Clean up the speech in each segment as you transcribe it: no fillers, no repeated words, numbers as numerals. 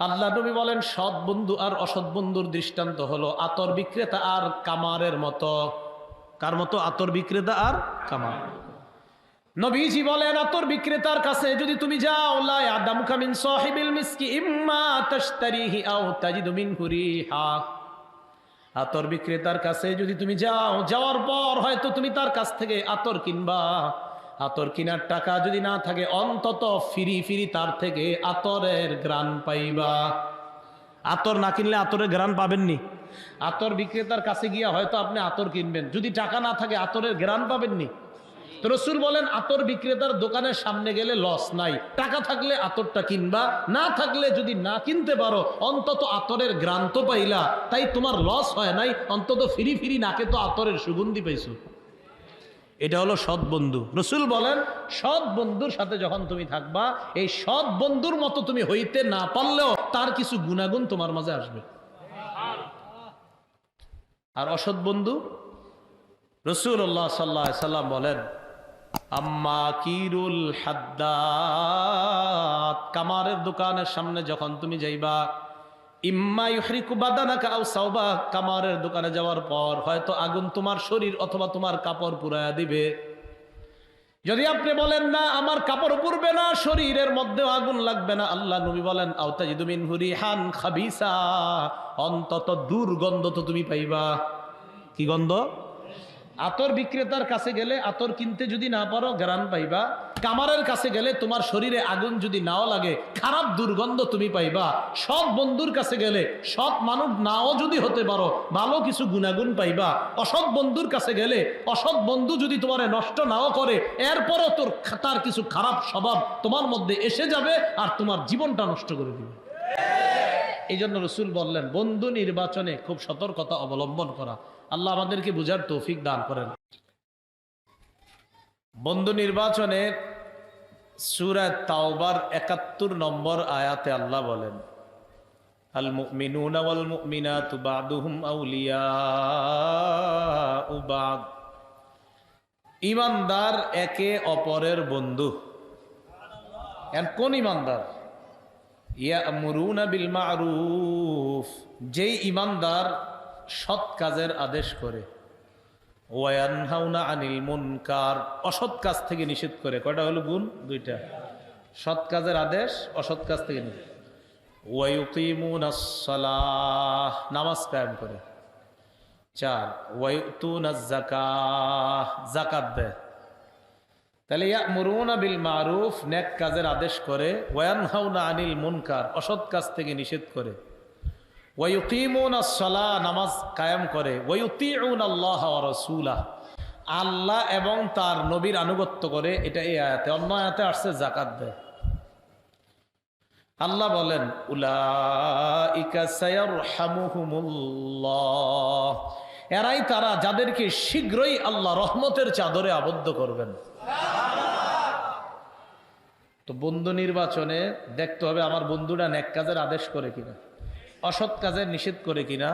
আল্লাহ নবী বলেন সৎ বন্ধু আর অসৎ বন্ধুর দৃষ্টান্ত হলো আতর বিক্রেতা আর কামারের মতো। কার মতো? আতর বিক্রেতা আর কামার। নবীজি বলেন আতর বিক্রেতার কাছে যদি তুমি যাও, লা ইয়াদামুকা মিন সাহিবিল মিসকি ইম্মা তাশতারিহি আও তাজিদু মিনহু রিহা। আতর বিক্রেতার কাছে যদি তুমি যাও, যাওয়ার পর হয়তো তুমি তার কাছ থেকে আতর কিনবা, আতর কেনার টাকা যদি না থাকে অন্তত ফিরি ফিরি তার থেকে আতরের ঘ্রাণ পাইবা। আতর না কিনলে আতরের ঘ্রাণ পাবেননি। আতর বিক্রেতার কাছে গিয়া হয়তো আপনি আতর কিনবেন, যদি টাকা না থাকে আতরের ঘ্রাণ পাবেননি। তো রাসূল বলেন আতর বিক্রেতার দোকানের সামনে গেলে লস নাই, টাকা থাকলে আতরটা কিনবা, না থাকলে যদি না কিনতে পারো অন্তত আতরের ঘ্রাণ তো পাইলা, তাই তোমার লস হয় নাই, অন্তত ফিরি ফিরি নাকে তো আতরের সুগন্ধি পাইছো। এটা হলো সৎ বন্ধু। রাসূল বলেন সৎ বন্ধুর সাথে যখন তুমি থাকবা, এই সৎ বন্ধুর মতো তুমি হইতে না পারলেও তার কিছু গুণাগুণ তোমার মাঝে আসবে। আর অসৎ বন্ধু, রাসূলুল্লাহ সাল্লাল্লাহু আলাইহি সাল্লাম বলেন আম্মা কিরুল হাদ্দাদ, কামারের দোকানের সামনে যখন তুমি যাইবা, ইম্মা ইউহরিকু বাদানাকা আও সাওবা, কামারের দোকানে যাওয়ার পর হয়তো আগুন তোমার শরীর অথবা তোমার কাপড় পুরায়া দিবে। যদি আপনি বলেন না আমার কাপড় পুড়বে না, শরীরের মধ্যেও আগুন লাগবে না, আল্লাহ নবী বলেন আও তাজিদু মিনহু রিহান খাবিসা, অন্তত দুর্গন্ধ তো তুমি পাইবা। কি গন্ধ? আতর বিক্রেতার কাছে গেলে আতর কিনতে যদি না পারো ঘ্রাণ পাইবা, কামারের কাছে গেলে তোমার শরীরে আগুন যদি নাও লাগে খারাপ দুর্গন্ধ তুমি পাইবা। সৎ বন্ধুর কাছে গেলে সৎ মানুষ নাও যদি হতে পারো ভালো কিছু গুণাগুণ পাইবা। অসৎ বন্ধুর কাছে গেলে অসৎ বন্ধু যদি তোমার নষ্ট নাও করে এরপরও তার কিছু খারাপ স্বভাব তোমার মধ্যে এসে যাবে আর তোমার জীবনটা নষ্ট করে দিবে। এই জন্য রাসূল বললেন বন্ধু নির্বাচনে খুব সতর্কতা অবলম্বন করা। আল্লাহ আমাদেরকে বুঝার তৌফিক দান করেন। বন্ধু নির্বাচনে সূরা তাওবার ৭১ নম্বর আয়াতে আল্লাহ বলেন আল মুমিনুনা ওয়াল মুমিনাতু বা'দুহুম আউলিয়াউ বা'দ, ঈমানদার একে অপরের বন্ধু। কোন ঈমানদার? ইয়া'মুরুনা বিল মা'রুফ, যেই ঈমানদার সৎ কাজের আদেশ করে, ওয়ায়ানহাউনা আনিল মুনকার, অসৎ কাজ থেকে নিষেধ করে। কয়টা হলো গুণ? দুইটা। সৎ কাজের আদেশ, অসৎ কাজ থেকে নিষেধ। ওয়ায়ুকিমুনাস সালাহ, নামাজ কায়েম করে। 4 ওয়ায়ুতুনাজ যাকাহ, যাকাত দেয়। তাহলে ইয়া'মুরুনা বিল মা'রুফ, নেক কাজের আদেশ করে, ওয়ায়ানহাউনা আনিল মুনকার, অসৎ কাজ থেকে নিষেধ করে, ওয়ায়ুকিমুনাস সালাহ, নামাজ কায়েম করে, ওয়ায়ুতিউনাল্লাহ ওয়া রাসূলাহ, আল্লাহ এবং তার নবীর আনুগত্য করে। এটা এই আয়াতে। অন্য আয়াতে আসছে যাকাত দেয়। আল্লাহ বলেন উলাইকা সায়ারহামুহুমুল্লাহ, এরাই তারা যাদেরকে শীঘ্রই আল্লাহ রহমতের চাদরে আবদ্ধ করবেন। তো বন্ধু নির্বাচনে দেখতে হবে আমার বন্ধুরা নেক কাজের আদেশ করে কিনা, অসৎ কাজের নিষেধ করে কিনা,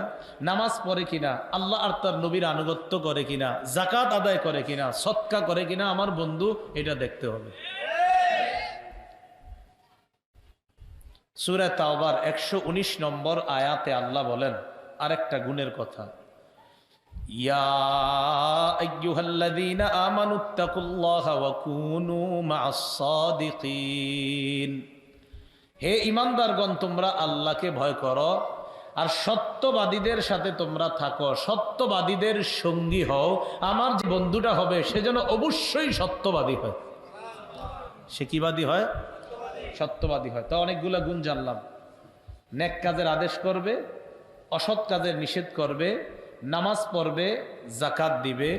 নামাজ পড়ে কিনা, আল্লাহ আর তার নবীর আনুগত্য করে কিনা, যাকাত আদায় করে কিনা, সদকা করে কিনা আমার বন্ধু, এটা দেখতে হবে। সূরা তাওবার ১১৯ নম্বর আয়াতে আল্লাহ বলেন আরেকটা গুণের কথা, ইয়া আইয়ুহাল্লাযীনা আমানুত্তাকুল্লাহা ওয়া কুনু মা'আস সাদিকিন, হে ঈমানদারগণ তোমরা আল্লাহকে ভয় করো আর সত্যবাদীদের সাথে তোমরা থাকো, সত্যবাদীদের সঙ্গী হও। আমার যে বন্ধুটা হবে সে যেন অবশ্যই সত্যবাদী হয়। সে কিবাদী হয়? সত্যবাদী হয়। তো অনেকগুলা গুণ জানলাম। নেক কাজের আদেশ করবে, অসৎ কাজের নিষেধ করবে, নামাজ পড়বে, যাকাত দিবে,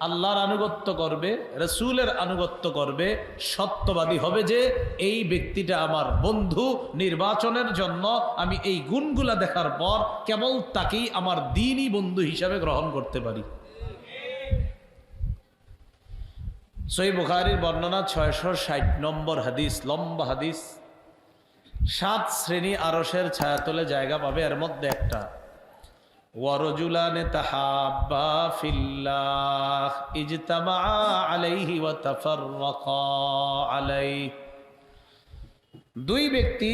আল্লাহর আনুগত্য করবে, রাসূলের আনুগত্য করবে, সত্যবাদী হবে। যে এই ব্যক্তিটা আমার বন্ধু, নির্বাচনের জন্য আমি এই গুণগুলা দেখার পর কেবল তাকেই আমার দ্বীনী বন্ধু হিসাবে গ্রহণ করতে পারি। সহিহ বুখারীর বর্ণনা ৬৬০ নম্বর হাদিস, লম্বা হাদিস। 7 শ্রেণী আরশের ছায়াতলে জায়গা পাবে, এর মধ্যে একটা ওয়ারজুলানে তাহাব্বা ফিল্লাহ ইজতামা আলাইহি ওয়া তাফাররাকা আলাইহি, দুই ব্যক্তি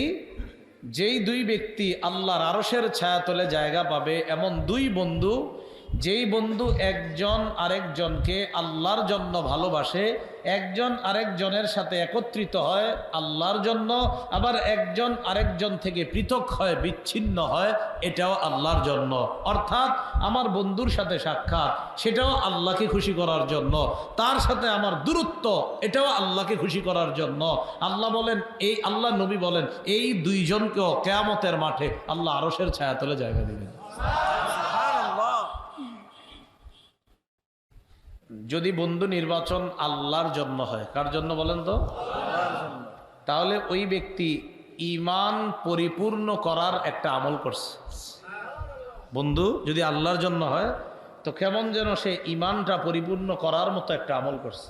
যেই দুই ব্যক্তি আল্লাহর আরশের ছায়াতলে জায়গা পাবে এমন দুই বন্ধু, যেই বন্ধু একজন আরেকজনকে আল্লাহর জন্য ভালোবাসে, একজন আরেকজনের সাথে একত্রিত হয় আল্লাহর জন্য, আবার একজন আরেকজন থেকে পৃথক হয়, বিচ্ছিন্ন হয়, এটাও আল্লাহর জন্য। অর্থাৎ আমার বন্ধুর সাথে সাক্ষাৎ, সেটাও আল্লাহকে খুশি করার জন্য, তার সাথে আমার দূরত্ব, এটাও আল্লাহকে খুশি করার জন্য। আল্লাহ বলেন, এই আল্লাহ নবী বলেন, এই দুইজনকেও কিয়ামতের মাঠে আল্লাহ আরশের ছায়াতলে জায়গা দিবেন। যদি বন্ধু নির্বাচন আল্লাহর জন্য হয়, কার জন্য বলেন তো? তাহলে ওই ব্যক্তি ঈমান পরিপূর্ণ করার একটা আমল করছে। বন্ধু যদি আল্লাহর জন্য হয় তো কেমন যেন সে ঈমানটা পরিপূর্ণ করার মতো একটা আমল করছে।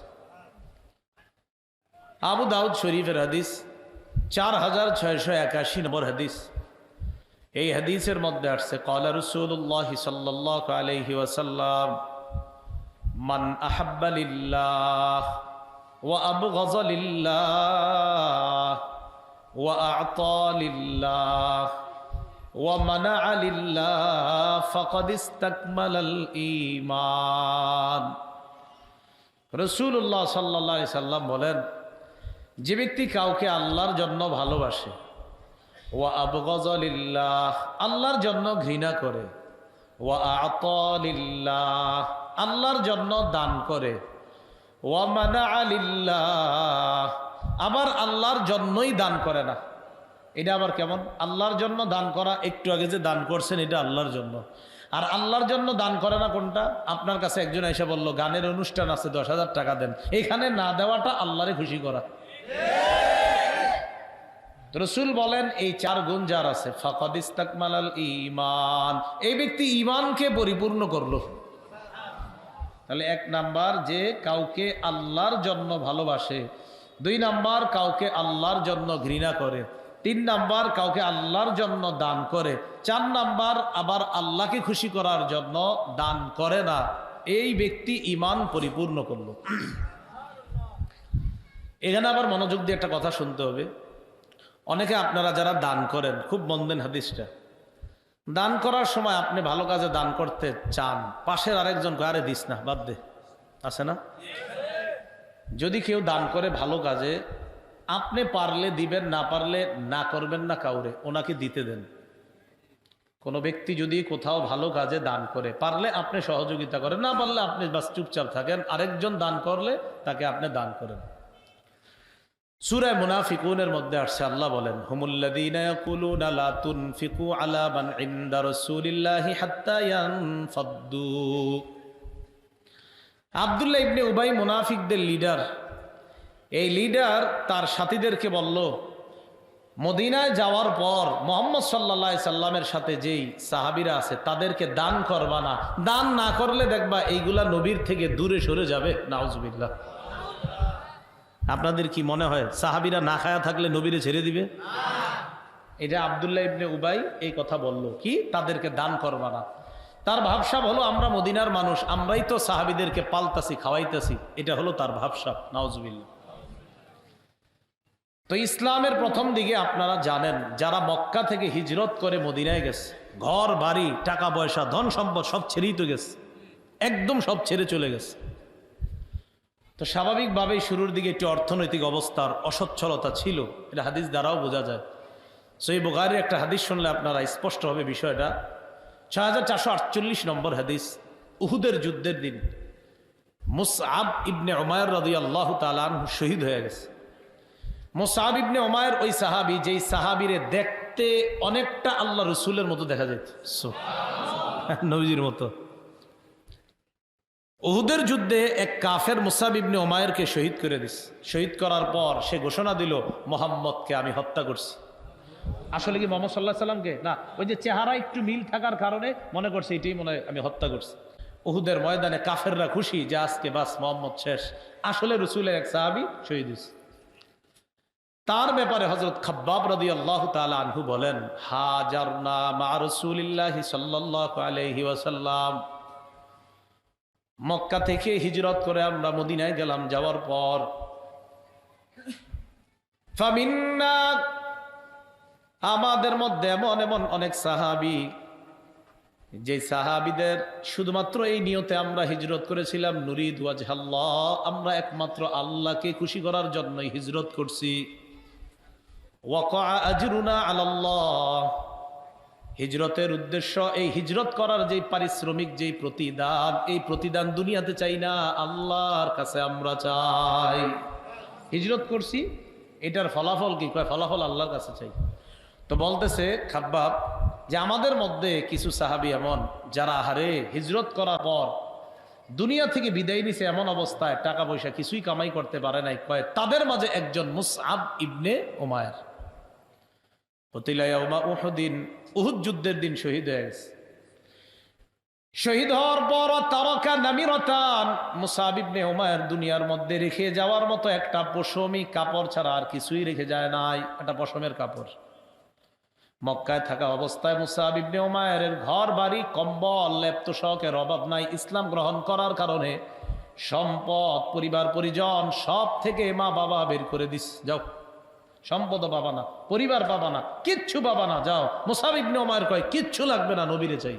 আবু দাউদ শরীফের হাদিস 4681 নম্বর হাদিস। এই হাদিসের মধ্যে আসছে, ক্বালা রাসূলুল্লাহ সাল্লাল্লাহু আলাইহি ওয়াসাল্লাম, মান আহাব্বা লিল্লাহ ওয়া আবগাযা লিল্লাহ ওয়া আ'তা লিল্লাহ ওয়া মানা'a লিল্লাহ ফাকাদ ইসতাকমালাল ঈমান। রাসূলুল্লাহ সাল্লাল্লাহু আলাইহি সাল্লাম বলেন, যে ব্যক্তি কাউকে আল্লাহর জন্য ভালোবাসে, ওয়া আবগাযা লিল্লাহ আল্লাহর জন্য ঘৃণা করে, ওয়া আ'তা লিল্লাহ আল্লাহর জন্য দান করে, ওয়া মানা'a লিল্লাহ আবার আল্লাহর জন্যই দান করে না। এটা আবার কেমন? আল্লাহর জন্য দান করা, একটু আগে যে দান করছেন এটা আল্লাহর জন্য, আর আল্লাহর জন্য দান করে না কোনটা? আপনার কাছে একজন এসে বলল গানের অনুষ্ঠান আছে 10,000 টাকা দেন, এখানে না দেওয়াটা আল্লাহরে খুশি করা। রাসূল বলেন, এই 4 গুণ যার আছে, ফাকাদ ইসতাকমালাল ঈমান, এই ব্যক্তি ঈমানকে পরিপূর্ণ করলো। তাহলে 1 নাম্বার, যে কাউকে আল্লাহর জন্য ভালোবাসে, 2 নাম্বার কাউকে আল্লাহর জন্য ঘৃণা করে, 3 নাম্বার কাউকে আল্লাহর জন্য দান করে, 4 নাম্বার আবার আল্লাহকে খুশি করার জন্য দান করে না, এই ব্যক্তি ঈমান পরিপূর্ণ করলো। এখানে আবার মনোযোগ দিয়ে একটা কথা শুনতে হবে। অনেকে আপনারা যারা দান করেন, খুব মন দেন হাদিসটা, দান করার সময় আপনি ভালো কাজে দান করতে চান, পাশের আরেকজন আরে দিস না, বাদ দে, আছে না? যদি কেউ দান করে ভালো কাজে, আপনি পারলে দিবেন, না পারলে না করবেন না, কাউরে ওনাকে দিতে দেন। কোনো ব্যক্তি যদি কোথাও ভালো কাজে দান করে, পারলে আপনি সহযোগিতা করেন, না পারলে আপনি বাস চুপচাপ থাকেন, আরেকজন দান করলে তাকে আপনি দান করেন। সূরা মুনাফিকুনের মধ্যে আসছে, আল্লাহ বলেন, হুমুল্লাযীনা ইয়াকুলুনা লা তুনফিকু আলা মান ইনদা রাসূলিল্লাহি হাত্তা ইয়ানফাদ্দু। আব্দুল্লাহ ইবনে উবাই মুনাফিকদের লিডার। এই লিডার তার সাথীদেরকে বলল, মদিনায় যাওয়ার পর মুহাম্মদ সাল্লাল্লাহু আলাইহি সাল্লামের সাথে যেই সাহাবীরা আছে তাদেরকে দান করবা না, দান না করলে দেখবা এইগুলা নবীর থেকে দূরে সরে যাবে। নাউজুবিল্লাহ। আপনাদের কি মনে হয় সাহাবীরা না খায়া থাকলে নবীরে ছেড়ে দিবে? এটা আব্দুল্লাহ ইবনে উবাই এই কথা বলল, কি তাদেরকে দান করবা না। তার ভাবসাব হলো, আমরা মদিনার মানুষ, আমরাই তো সাহাবীদেরকে পালতাছি, খাওয়াইতাছি, এটা হলো তার ভাবসাব। নাউজুবিল্লাহ। তো ইসলামের প্রথম দিকে আপনারা জানেন, যারা মক্কা থেকে হিজরত করে মদিনায় গেছে, ঘর বাড়ি টাকা পয়সা ধন সম্পদ সব ছেড়েই তো গেছে, একদম সব ছেড়ে চলে গেছে। তো স্বাভাবিকভাবেই শুরুর দিকে একটি অর্থনৈতিক অবস্থার অসচ্ছলতা ছিল, এটা হাদিস দ্বারাও বোঝা যায়। সহিহ বুখারীর একটা হাদিস শুনলে আপনারা স্পষ্ট হবে বিষয়টা। 6448 নম্বর হাদিস। উহুদের যুদ্ধের দিন মুসআব ইবনে উমাইর রাদিয়াল্লাহু তাআলা আনহু শহীদ হয়ে গেছে। মুসআব ইবনে উমাইর ওই সাহাবী, যেই সাহাবীরে দেখতে অনেকটা আল্লাহ রসুলের মতো দেখা যেত, নবীজির মতো। উহুদের যুদ্ধে এক কাফের মুসআব ইবনে উমাইরকে শহীদ করে দিস। শহীদ করার পর সে ঘোষণা দিল, মোহাম্মদকে আমি হত্যা করছি। আসলে কি মুহাম্মদ সাল্লাল্লাহু আলাইহি সাল্লামকে না, ওই যে চেহারা একটু মিল থাকার কারণে মনে করছে এটাই মনে হয় আমি হত্যা করছি। উহুদের ময়দানে কাফেররা খুশি যে আজকে বাস মুহাম্মদ শেষ। আসলে রসুলের এক সাহাবী শহীদ হয়েছে। তার ব্যাপারে হযরত খাব্বাব রাদিয়াল্লাহু তাআলা আনহু বলেন, হাজারনা মা রাসূলিল্লাহি সাল্লাল্লাহু আলাইহি ওয়াসাল্লাম, মক্কা থেকে হিজরত করে আমরা মদিনায় গেলাম। যাওয়ার পর ফামিন্না আমাদের মধ্যে এমন এমন অনেক সাহাবী, যে সাহাবীদের শুধুমাত্র এই নিয়তে আমরা হিজরত করেছিলাম, নুরিদ ওয়াজহাল্লাহ, আমরা একমাত্র আল্লাহকে খুশি করার জন্যই হিজরত করছি। ওয়াকা আজরুনা আলাল্লাহ, হিজরতের উদ্দেশ্য, এই হিজরত করার যে পারিশ্রমিক, যে প্রতিদান, এই প্রতিদান দুনিয়াতে চাই না, আল্লাহর কাছে আমরা চাই। হিজরত করছি, এটার ফলাফল কি? কয় ফলাফল আল্লাহর কাছে চাই। তো বলতেছে খাব্বাব যে আমাদের মধ্যে কিছু সাহাবী এমন, যারা হারে হিজরত করার পর দুনিয়া থেকে বিদায় নিছে, এমন অবস্থায় টাকা পয়সা কিছুই কামাই করতে পারে নাই। কয় তাদের মাঝে একজন মুসআব ইবনে উমায়ের, উহুদ যুদ্ধের দিন শহীদ হয়ে গেছে। শহীদ হওয়ার পর তারকা নামিরাতান, মুসআব ইবনে উমায়ের দুনিয়ার মধ্যে রেখে যাওয়ার মতো একটা পশমি কাপড় ছাড়া আর কিছুই রেখে যায় নাই, একটা পশমের কাপড়। মক্কায় থাকা অবস্থায় মুসআব ইবনে উমায়ের ঘর বাড়ি কম্বল লেপ্তশকের অভাব নাই। ইসলাম গ্রহণ করার কারণে সম্পদ, পরিবার পরিজন সব থেকে মা বাবা বের করে দিস, যাও, সম্পদ পাবা না, পরিবার পাবা না, কিচ্ছু পাবা না, যাও। মুসআব ইবনে উমায়ের কয় কিচ্ছু লাগবে না, নবীরে চাই।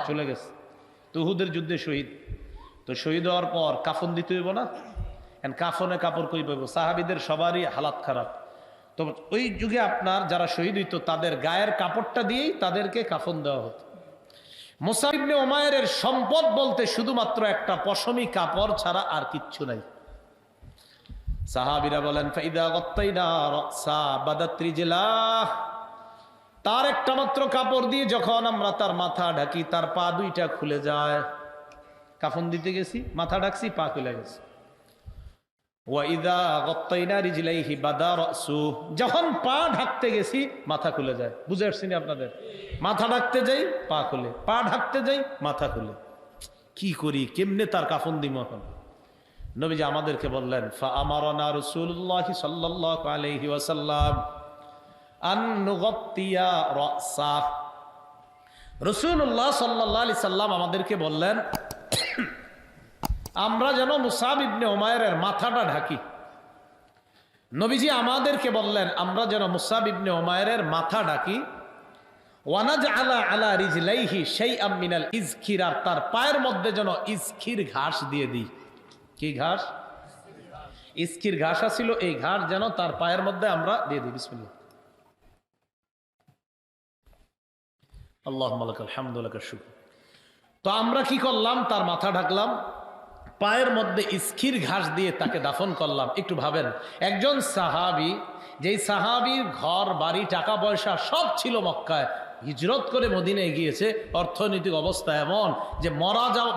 চলে গেছে। উহুদের যুদ্ধে শহীদ। তো শহীদ হওয়ার পর কাফন দিতে হইব না, কাফনে কাপড় কই পাইব? সাহাবীদের সবারই হালাত খারাপ। তো ওই যুগে আপনার যারা শহীদ হইতো তাদের গায়ের কাপড়টা দিয়েই তাদেরকে কাফন দেওয়া হতো। মুসআব ইবনে উমায়ের সম্পদ বলতে শুধুমাত্র একটা পশমি কাপড় ছাড়া আর কিচ্ছু নাই। সাহাবীরা বলেন ফাইদা গাত্তাইনা রাসা বাদাত রিজলাহ, তার একটা মাত্র কাপড় দিয়ে যখন আমরা তার মাথা ঢাকি, তার পা দুইটা খুলে যায়। কাফন দিতে গেছি, মাথা ঢাকছি, পা খুলে গেছে। ওয়াইদা গাত্তাইনা রিজলাইহি বাদা রাসু, যখন পা ঢাকতে গেছি মাথা খুলে যায়। বুঝে আসছেন আপনাদের? মাথা ঢাকতে যাই পা খুলে, পা ঢাকতে যাই মাথা খুলে। কি করি, কেমনে তার কাফন দিব? এখন নবীজি আমাদেরকে বললেন ফাআমারানা রাসূলুল্লাহ সাল্লাল্লাহু আলাইহি ওয়াসাল্লাম আন নুগাত্তিয়া রাসা, রাসূলুল্লাহ সাল্লাল্লাহু আলাইহি সাল্লাম আমাদেরকে বললেন আমরা যেন মুসআব ইবনে উমায়ের মাথাটা ঢাকি। নবীজি আমাদেরকে বললেন আমরা যেন মুসআব ইবনে উমায়ের মাথা ঢাকি। ওয়ানাজআলা আলা রিজলাইহি শাইআম মিনাল ইজখির, আর তার পায়ের মধ্যে যেন ইজখির ঘাস দিয়ে দিই। কি ঘাস? ইজখির ঘাস ছিল, এই ঘাস যেন তার পায়ের মধ্যে আমরা দিয়ে দিই। বিসমিল্লাহ। আল্লাহুম্মা লাকাল হামদু ওয়া লাকাশ শুকর। তো আমরা কি করলাম? তার মাথা ঢাকলাম, পায়ের মধ্যে ইজখির ঘাস দিয়ে তাকে দাফন করলাম। একটু ভাবেন, একজন সাহাবী, যেই সাহাবীর ঘর বাড়ি টাকা পয়সা সব ছিল মক্কায়, হিজরত করে মদিনায় গিয়েছে, অর্থনৈতিক অবস্থা এমন যে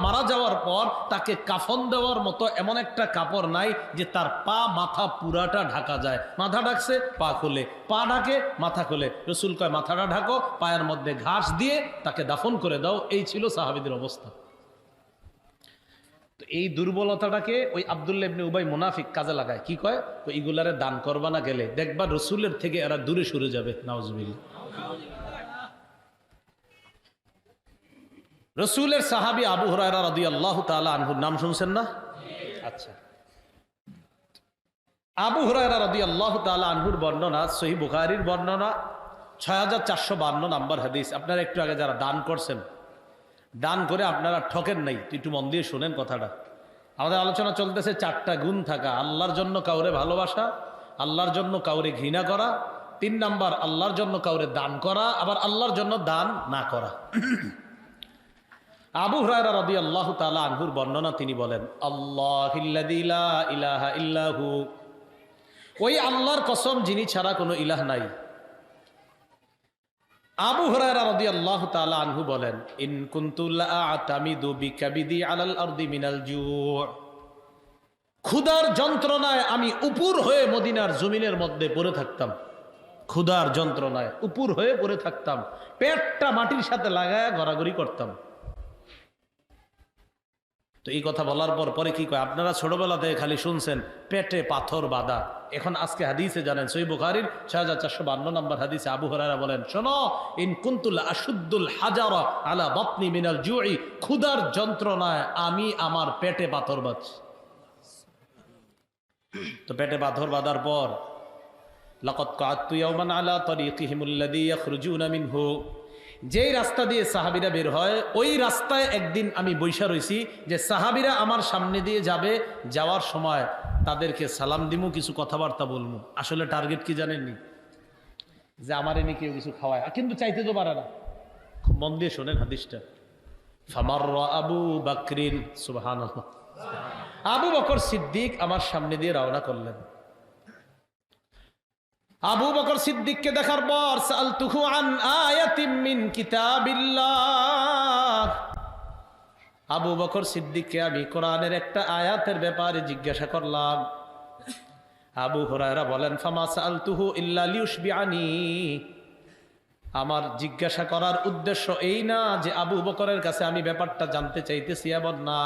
মারা যাওয়ার পর তাকে কাফন দেওয়ার মতো এমন একটা কাপড় নাই যে তার পা মাথা পুরাটা ঢাকা যায়। মাথা ঢাকছে, পা খুলে, পা ঢাকে, মাথা খুলে। রাসূল কয় মাথাটা ঢাকো, পায়ের মধ্যে ঘাস দিয়ে তাকে দাফন করে দাও। এই ছিল সাহাবীদের অবস্থা। তো এই দুর্বলতাটাকে ওই আব্দুল্লাহ ইবনে উবাই মুনাফিক কাজে লাগায়। কি কয়? তো এগুলারে দান করবা না, গেলে দেখবা রাসূলের থেকে এরা দূরে সরে যাবে। নাউজুবিল্লাহ। রাসূলের সাহাবী আবু হুরায়রা রাদিয়াল্লাহু তাআলা আনহুর নাম শুনছেন না? আচ্ছা, আবু হুরায়রা রাদিয়াল্লাহু তাআলা আনহুর বর্ণনা, সহিহ বুখারীর বর্ণনা 6452 নাম্বার হাদিস। আপনারা একটু আগে যারা দান করছেন, দান করে আপনারা ঠকেন নাই, একটু মন দিয়ে শোনেন কথাটা। আমাদের আলোচনা চলতেছে 4টা গুণ থাকা: আল্লাহর জন্য কাউরে ভালোবাসা, আল্লাহর জন্য কাউরে ঘৃণা করা, 3 নাম্বার আল্লাহর জন্য কাউরে দান করা, আবার আল্লাহর জন্য দান না করা। আবু হুরায়রা রাদিয়াল্লাহু তাআলা আনহুর বর্ণনা, তিনি বলেন আল্লাহিল্লাযী লা ইলাহা ইল্লাহু, ওই আল্লাহর কসম যিনি ছাড়া কোনো ইলাহ নাই। আবু হুরায়রা রাদিয়াল্লাহু তাআলা আনহু বলেন ইন কুনতু লা আতামিদু বিকাবিদি আলাল আরদি মিনাল জু', ক্ষুধার যন্ত্রণায় আমি উপুর হয়ে মদিনার জমিনের মধ্যে পড়ে থাকতাম। ক্ষুধার যন্ত্রণায় উপুর হয়ে পড়ে থাকতাম, পেটটা মাটির সাথে লাগায় গড়াগড়ি করতাম। তো এই কথা বলার পর পরে কি কয়? আপনারা ছোটবেলাতে খালি শুনছেন পেটে পাথর বাঁধা, এখন আজকে হাদিসে জানেন। সহিহ বুখারীর 6452 নম্বর হাদিসে আবু হুরায়রা বলেন, শোনো, ইন কুনতুল আশুদ্দুল হাজারা আলা বাতনি মিনাল জুই, ক্ষুধার যন্ত্রণায় আমি আমার পেটে পাথর বাঁধছি। তো পেটে পাথর বাঁধার পর লাকাদ কাআতু ইয়াওমান আলা তারিকিহিমুল্লাযী ইয়াখরুজুনা মিনহু, যেই রাস্তা দিয়ে সাহাবীরা বের হয় ওই রাস্তায় একদিন আমি বৈশা রইছি যে সাহাবীরা আমার সামনে দিয়ে যাবে, যাওয়ার সময় তাদেরকে সালাম দিমু, কিছু কথাবার্তা বলবো। আসলে টার্গেট কি জানেননি? যে আমার এনে কেউ কিছু খাওয়ায়, কিন্তু চাইতে তো পারে না। খুব মন দিয়ে শোনেন হাদিসটা। ফামাররা আবু বকরিন, সুবহানাল্লাহ, আবু বকর সিদ্দিক আমার সামনে দিয়ে রওনা করলেন। আবু বকর সিদ্দিককে দেখার পর সালতুহু আন আয়াতিম মিন কিতাবিল্লাহ, আবু বকর সিদ্দিককে আমি কোরআনের একটা আয়াতের ব্যাপারে জিজ্ঞাসা করলাম। আবু হুরায়রা বলেন, ফামা সালতুহু ইল্লা লিউশবিআনি, আমার জিজ্ঞাসা করার উদ্দেশ্য এই না যে আবু বকরের কাছে আমি ব্যাপারটা জানতে চাইতেছি, এমন না।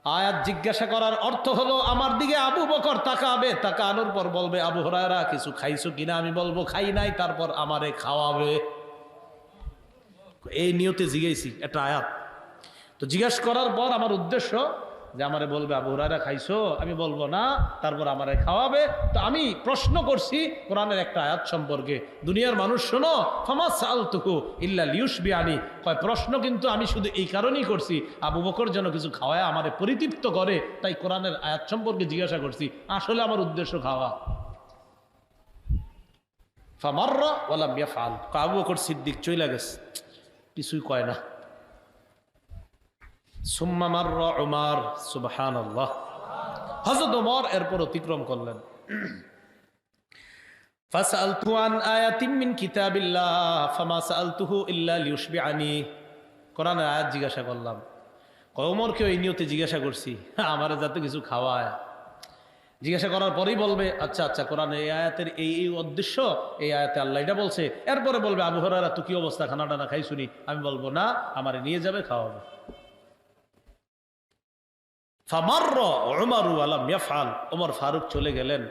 আয়াত জিজ্ঞাসা করার অর্থ হলো আমার দিকে আবু বকর তাকাবে, তাকানোর পর বলবে, আবু হুরায়রা কিছু খাইছো কিনা? আমি বলবো খাই নাই, তারপর আমারে খাওয়াবে। এই নিয়তে জিজ্ঞেসি, একটা আয়াত তো জিজ্ঞাসা করার পর আমার উদ্দেশ্য যে আমারে বলবে আবু হুরায়রা খাইছো, আমি বলবো না, তারপর আমারে খাওয়াবে। তো আমি প্রশ্ন করছি কোরআনের একটা আয়াত সম্পর্কে। দুনিয়ার মানুষ শোনো, ফামা সালতুহু ইল্লা লিউশবিআনি, কয় প্রশ্ন কিন্তু আমি শুধু এই কারণেই করছি আবু বকর যেন কিছু খাওয়ায় আমারে পরিতৃপ্ত করে, তাই কোরআনের আয়াত সম্পর্কে জিজ্ঞাসা করছি, আসলে আমার উদ্দেশ্য খাওয়া। ফামাররা ওয়ালাম ইয়াফআল, আবু বকর সিদ্দিক চইলা গেছে, কিছুই কয় না। সুম্মা মাররা উমর, সুবহানাল্লাহ, হযরত ওমর এরপর অতিক্রম করলেন। ফাসআলতু আন আয়াতিন মিন কিতাবিল্লাহ ফামা সাআলতুহু ইল্লা লিউশবিআনি, কোরআনের আয়াত জিজ্ঞাসা করলাম। ওমরকে ওই নিয়তে জিজ্ঞাসা করছি আমারে যাতে কিছু খাওয়ায়। জিজ্ঞাসা করার পরেই বলবে, আচ্ছা আচ্ছা, কোরআনের এই আয়াতের এই এই উদ্দেশ্য, এই আয়াতে আল্লাহ এটা বলছে। এরপরে বলবে, আবু হুরায়রা তুই কি অবস্থা, খানা টানা খাইছুনি? আমি বলবো না, আমারে নিয়ে যাবে, খাওয়াবে। ফামাররা উমর ওয়ালাম ইয়াফআল, ওমর ফারুক চলে গেলেন,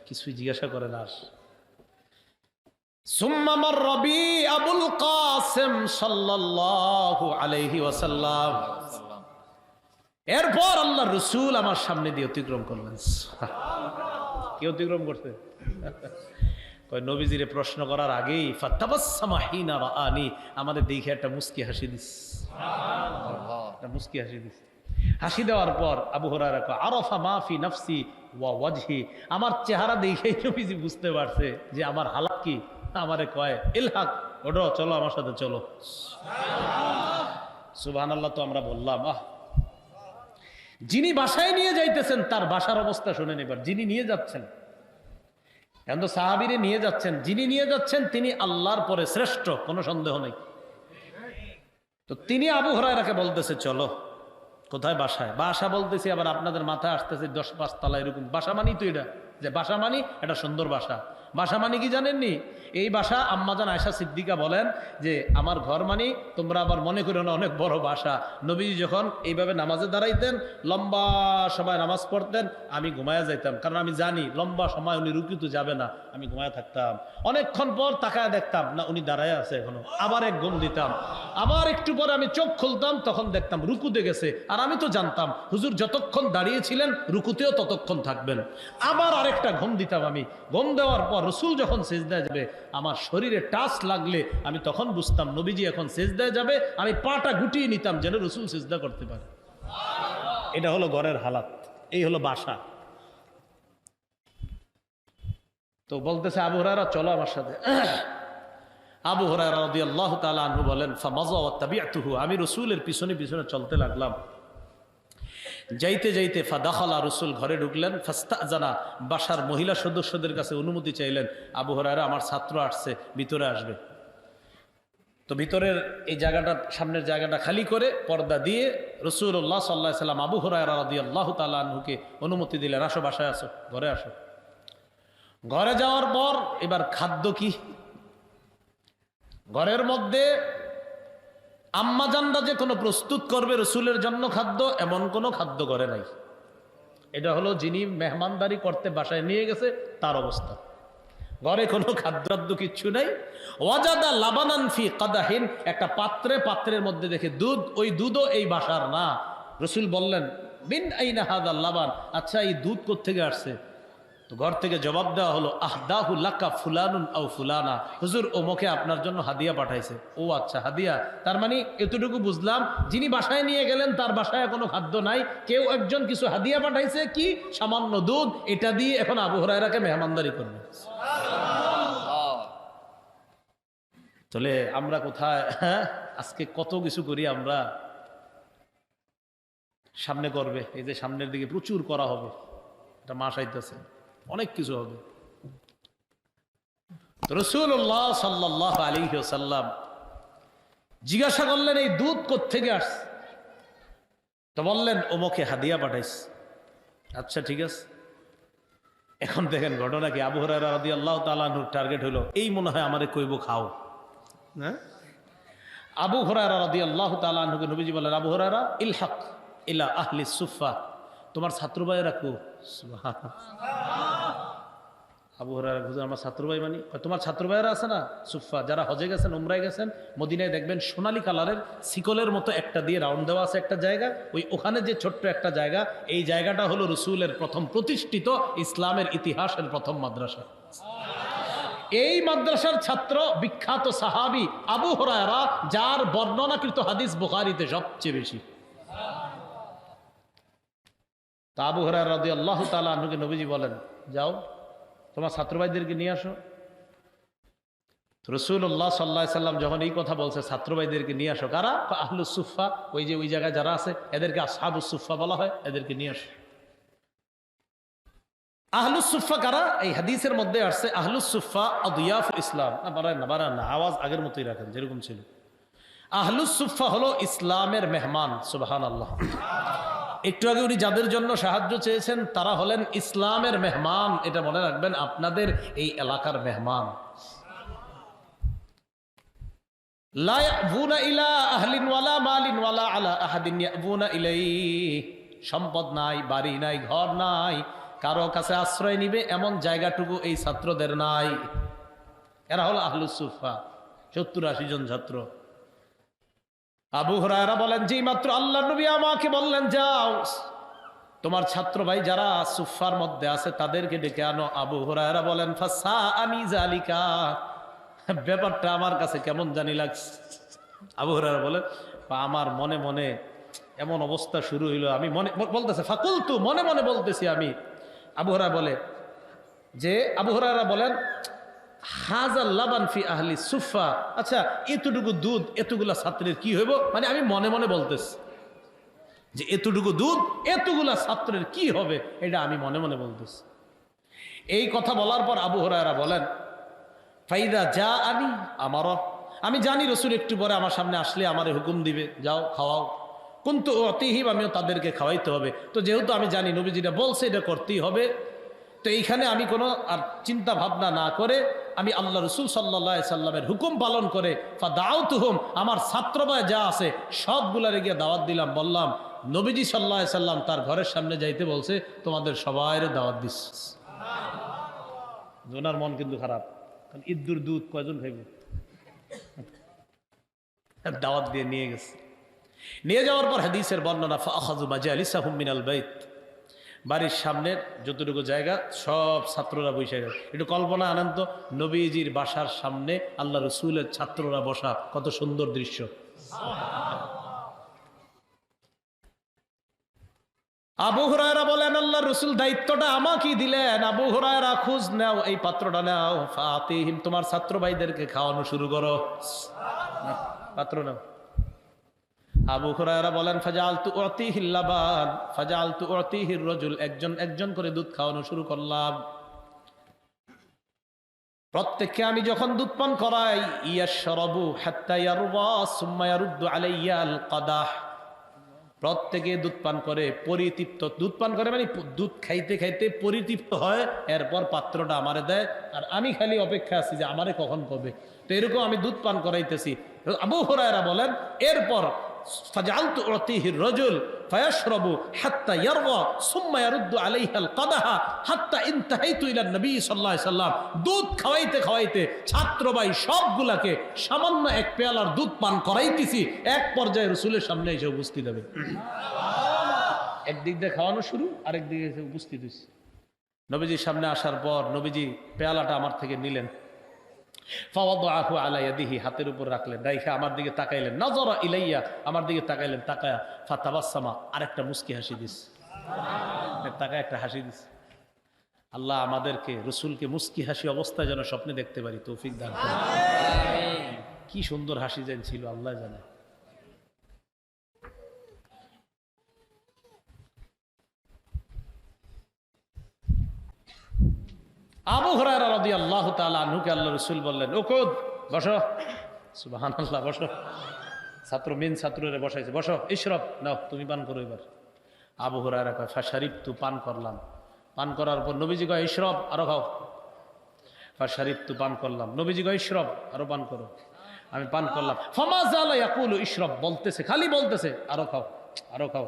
কিছুই জিজ্ঞাসা করে না। সুম্মা মাররা বি আবুল কাসিম সাল্লাল্লাহু আলাইহি ওয়াসাল্লাম, এরপর আল্লাহর রাসূল আমার সামনে দিয়ে অতিক্রম করলেন। কি অতিক্রম করতে? কয় নবীজিরে প্রশ্ন করার আগেই ফাতাবাসসামা হিনা রাআনি, আমাদের দেখে একটা মুস্কি হাসি দিস, সুবহানাল্লাহ, একটা মুস্কি হাসি দিস। হাসি দেওয়ার পর আবু হুরায়রা কয়, আরাফা মা ফি নাফসি ওয়া ওয়াজহি, আমার চেহারা দেখেই নবীজি বুঝতে পারছে যে আমার হালাত কি। আমারে কয়, ইলহাক, ওঠো, চলো আমার সাথে চলো। সুবহানাল্লাহ। তো আমরা বললাম, যিনি বাসায় নিয়ে যাইতেছেন তার বাসার অবস্থা শুনেন এবার। যিনি নিয়ে যাচ্ছেন, এখন তো সাহাবীরে নিয়ে যাচ্ছেন, যিনি নিয়ে যাচ্ছেন তিনি আল্লাহর পরে শ্রেষ্ঠ, কোনো সন্দেহ নেই। তো তিনি আবু হুরায়রাকে বলতেছে, চলো। কোথায়? বাসায়। বাসা বলতেছি, আবার আপনাদের মাথায় আসতেছে 10-5 তলা এরকম বাসা। মানি তো এটা যে বাসা মানি এটা সুন্দর বাসা। বাসা মানি কি জানেননি? এই বাসা আম্মাজান আয়েশা সিদ্দিকা বলেন যে আমার ঘর মানি, তোমরা আবার মনে করো না অনেক বড় বাসা। নবীজি যখন এইভাবে নামাজে দাঁড়াইতেন, লম্বা সময় নামাজ পড়তেন, আমি ঘুমায়া যাইতাম, কারণ আমি জানি লম্বা সময় উনি রুকুতে যাবে না, আমি ঘুমায়া থাকতাম। অনেকক্ষণ পর তাকায় দেখতাম না উনি দাঁড়ায় আছে এখনো, আবার এক ঘুম দিতাম। আবার একটু পরে আমি চোখ খুলতাম, তখন দেখতাম রুকুতে গেছে। আর আমি তো জানতাম হুজুর যতক্ষণ দাঁড়িয়েছিলেন রুকুতেও ততক্ষণ থাকবেন। আবার আরেকটা ঘুম দিতাম। আমি ঘুম দেওয়ার পর রসুল যখন সেজদায় যাবে, আমার শরীরে টাচ লাগলে আমি তখন বুঝতাম নবীজি এখন সেজদায় যাবে। আমি পাটা গুটিয়ে নিতাম যেন রসুল সেজদা করতে পারে। এটা হলো ঘরের হালাত, এই হলো বাসা। তো বলতেছে আবু হুরায়রা, চলো আমার সাথে। আবু হুরায়রা রাদিয়াল্লাহু তাআলা আনহু বলেন, ফামাযা ওয়া তাবি'তুহু, আমি রাসূলের পিছনে পিছনে চলতে লাগলাম। যাইতে যাইতে ফাদাখালা, রাসূল ঘরে ঢুকলেন। ফাস্তাজানা, বাসার মহিলা সদস্যদের কাছে অনুমতি চাইলেন, আবু হুরায়রা আমার ছাত্র আসছে, ভিতরে আসবে। তো ভিতরের এই জায়গাটা, সামনের জায়গাটা খালি করে পর্দা দিয়ে রাসূলুল্লাহ সাল্লাল্লাহু আলাইহি সাল্লাম আবু হুরায়রা রাদিয়াল্লাহু তাআলা আনহুকে অনুমতি দিলেন, আসো বাসায় আসো, ঘরে আসো। ঘরে যাওয়ার পর এবার খাদ্য কি? ঘরের মধ্যে আম্মাজানরা যে কোনো প্রস্তুত করবে রসুলের জন্য খাদ্য, এমন কোনো খাদ্য ঘরে নাই। এটা হলো যিনি মেহমানদারি করতে বাসায় নিয়ে গেছে তার অবস্থা। ঘরে কোনো খাদ্য কিচ্ছু নাই। ওয়াজাদা লাবানান ফি কাদাহিন, একটা পাত্রে, পাত্রের মধ্যে দেখে দুধ। ওই দুধও এই বাসার না। রসুল বললেন, বিন আইনা হাদাল লাবান, আচ্ছা এই দুধ কোত্থেকে আসছে? তো ঘর থেকে জবাব দেওয়া হলো, আহদাহু লাকা ফুলানুন আও ফুলানা, হুজুর ওমকে আপনার জন্য হাদিয়া পাঠাইছে। ও আচ্ছা, হাদিয়া, তার মানে এতটুকু বুঝলাম যিনি বাসায় নিয়ে গেলেন তার বাসায় কোনো খাদ্য নাই, কেউ একজন কিছু হাদিয়া পাঠাইছে, কি সামান্য দুধ, এটা দিয়ে এখন আবু হুরায়রাকে মেহমানদারি করবে। তাহলে আমরা কোথায়, হ্যাঁ, আজকে কত কিছু করি আমরা। সামনে করবে, এই যে সামনের দিকে প্রচুর করা হবে, এটা মাস আইতেছে, অনেক কিছু হবে। রাসূলুল্লাহ সাল্লাল্লাহু আলাইহি ওয়াসাল্লাম জিজ্ঞাসা করলেন, এই দুধ কোত্থেকে আসছে? তো বললেন, ওমকে হাদিয়া পাঠাইছে। আচ্ছা ঠিক আছে। এখন দেখেন ঘটনা কি, আবু হুরায়রা রাদিয়াল্লাহু তাআলা আনহুর টার্গেট হলো, এই মনে হয় আমারে কইব খাও। হ্যাঁ, আবু হুরায়রা রাদিয়াল্লাহু তাআলা আনহুকে নবীজি বলেন, আবু হুরায়রা ইলহাক ইলা আহলি সুফা, তোমার ছাত্র ভাইয়েরা কো? আবু হুরায়রা হুজুর আমার ছাত্র ভাই, মানে তোমার ছাত্র ভাইয়েরা আছে না সুফা, যারা হজে গেছেন, উমরায় গেছেন, মদিনায় দেখবেন সোনালী কালারের শিকলের মতো একটা দিয়ে রাউন্ড দেওয়া আছে একটা জায়গা, ওখানে যে ছোট্ট একটা জায়গা, এই জায়গাটা হলো রসুলের প্রথম প্রতিষ্ঠিত ইসলামের ইতিহাসের প্রথম মাদ্রাসা। এই মাদ্রাসার ছাত্র বিখ্যাত সাহাবী আবু হুরায়রা, যার বর্ণনাকৃত হাদিস বুখারীতে সবচেয়ে বেশি। তা আবু হুরায়রা রাদিয়াল্লাহু তাআলা আনহুকে নবীজি বলেন, যাও তোমার ছাত্র ভাইদেরকে নিয়ে আসো। রাসূলুল্লাহ সাল্লাল্লাহু আলাইহি সাল্লাম যখন এই কথা বলছে, ছাত্র ভাইদেরকে নিয়ে আসো, কারা? আহলুস সুফা, ওই যে ওই জায়গায় যারা আছে এদেরকে আসহাবুস সুফা বলা হয়, এদেরকে নিয়ে আসো। আহলুস সুফা কারা? এই হাদিসের মধ্যে আসছে আহলুস সুফা আদিয়াফুল ইসলাম। না বাড়ান না, আওয়াজ আগের মতোই রাখেন যেরকম ছিল। আহলুস সুফা হলো ইসলামের মেহমান। সুবহানাল্লাহ। একটু আগে উনি যাদের জন্য সাহায্য চেয়েছেন তারা হলেন ইসলামের মেহমান, এটা মনে রাখবেন, আপনাদের এই এলাকার মেহমান। লা ইয়াবুনা ইলা আহলিন ওয়ালা মালিন ওয়ালা আলা আহাদিন ইয়াবুনা ইলাইহি, সম্পদ নাই, বাড়ি নাই, ঘর নাই, কারো কাছে আশ্রয় নিবে এমন জায়গাটুকু এই ছাত্রদের নাই। এরা হলো আহলুস সুফা, 70-80 জন ছাত্র। আবু হুরায়রা বলেন, যেই মাত্র আল্লাহর নবী আমাকে বললেন, যাও তোমার ছাত্র ভাই যারা সুফার মধ্যে আছে তাদেরকে ডেকে আনো। আবু হুরায়রা বলেন, ফাসাআনি যালিকা, ব্যাপারটা আমার কাছে কেমন জানি লাগছে। আবু হুরায়রা বলেন, আমার মনে মনে এমন অবস্থা শুরু হইলো, আমি মনে বলতেছে, ফাকুলতু, মনে মনে বলতেছি আমি। আবু হুরায়রা বলেন, হাজাল লাবান ফি আহলি সুফা, আচ্ছা এতটুকু দুধ এতগুলা ছাত্রের কি হইব? মানে আমি মনে মনে বলতেছি যে এতটুকু দুধ এতগুলা ছাত্রের কি হবে, এটা আমি মনে মনে বলতেছি। এই কথা বলার পর আবু হুরায়রা বলেন, ফাইদা যা আনি আমারও, আমি জানি রসুল একটু পরে আমার সামনে আসলে আমারে হুকুম দিবে, যাও খাওয়াও, কিন্তু অতিহিব, আমিও তাদেরকে খাওয়াইতে হবে। তো যেহেতু আমি জানি নবী যেটা বলছে এটা করতেই হবে, তো এইখানে আমি কোনো আর চিন্তা ভাবনা না করে আমি আল্লাহ রসুল সাল্লাল্লাহু আলাইহি সাল্লামের হুকুম পালন করে ফাদাউতুহুম, আমার ছাত্র ভাই যা আছে সবগুলারে গিয়ে দাওয়াত দিলাম। বললাম, নবীজি সাল্লাল্লাহু আলাইহি সাল্লাম তার ঘরের সামনে যাইতে বলছে, তোমাদের সবাইরে দাওয়াত দিস। ওনার মন কিন্তু খারাপ, কারণ ইদ্দুর দুধ কয়জন খাইব, দাওয়াত দিয়ে নিয়ে গেছে। নিয়ে যাওয়ার পর হাদিসের বর্ণনা, ফাআখাযু মাজালিসাহুম মিনাল বাইত, বাড়ির সামনের যতটুকু জায়গা সব ছাত্ররা বসে গেছে। একটু কল্পনা আনন্দ, নবীজির বাসার সামনে আল্লাহ রসুলের ছাত্ররা বসা, কত সুন্দর দৃশ্য। আবু হুরায়রা বলেন, আল্লাহ রসুল দায়িত্বটা আমাকে দিলেন, আবু হুরায়রা খোঁজ নাও, এই পাত্রটা নাও, ফাতিহিম, তোমার ছাত্র ভাইদেরকে খাওয়ানো শুরু করো, পাত্র নাও। আবু হুরায়রা বলেন, ফাজালতু উতিহিল লাবান ফাজালতু উতিহির রাজুল, একজন একজন করে দুধ খাওয়ানো শুরু করলাম। প্রত্যেককে আমি যখন দুধ পান করাই, ইয়াশরাবু হাত্তা ইয়ারওয়া সুম্মা ইয়ারুদ্দু আলাইয়া আল কাদাহ, প্রত্যেকে দুধ পান করে পরিতৃপ্ত, দুধ পান করে মানে দুধ খাইতে খাইতে পরিতৃপ্ত হয়, এরপর পাত্রটা আমারে দেয়, আর আমি খালি অপেক্ষা আছি যে আমারে কখন কবে। তো এরকম আমি দুধ পান করাইতেছি। আবু হুরায়রা বলেন, এরপর ফাজালতু উতিহির রাজুল ফায়াশরাবু হাত্তা ইয়ারওয়া সুম্মা ইয়ারুদ্দু আলাইহা আল কাদাহা হাত্তা ইনতাহাইতু ইলা নবী সাল্লাল্লাহু আলাইহি সাল্লাম, দুধ খাওয়াইতে খাওয়াইতে ছাত্র ভাই সবগুলাকে সামান্য এক পেয়ালার দুধ পান করাইতেছি, এক পর্যায়ে রাসূলের সামনে এসে উপস্থিত হবে। একদিক দিয়ে খাওয়ানো শুরু, আরেক দিকে এসে উপস্থিত হইছে। নবীজির সামনে আসার পর নবীজি পেয়ালাটা আমার থেকে নিলেন, ফাওয়াদাহু আলা ইয়াদিহি, হাতের উপর রাখলেন, রাইখা আমার দিকে তাকাইলেন, নাযারা ইলাইয়া, আমার দিকে তাকাইলেন, তাকায়া ফাতাবাসসামা, আরেকটা মুস্কি হাসি দিস, তাকায় একটা হাসি দিস। আল্লাহ আমাদেরকে রসুলকে মুস্কি হাসি অবস্থায় যেন স্বপ্নে দেখতে পারি, তৌফিক দান করেন। কি সুন্দর হাসি যেন ছিল আল্লাহ জানে। আবু হুরায়রা রাদিয়াল্লাহু তাআলা আনহুকে আল্লাহ রাসূল বললেন, উকুদ, বসো। সুবহানাল্লাহ, বসো। ছাত্ররে বসাইছে, বসো। ইশরাব, নাও তুমি পান করো এবার। আবু হুরায়রা কয় ফাশারিবতু, পান করলাম। পান করার পর নবীজি কয় ইশরাব, আরো খাও। ফাশারিবতু, পান করলাম। নবীজি কয় ইশরাব, আরো পান করো। আমি পান করলাম। ফামা যালা ইয়াকুলু ইশরাব, বলতেছে, খালি বলতেছে আরো খাও, আরো খাও,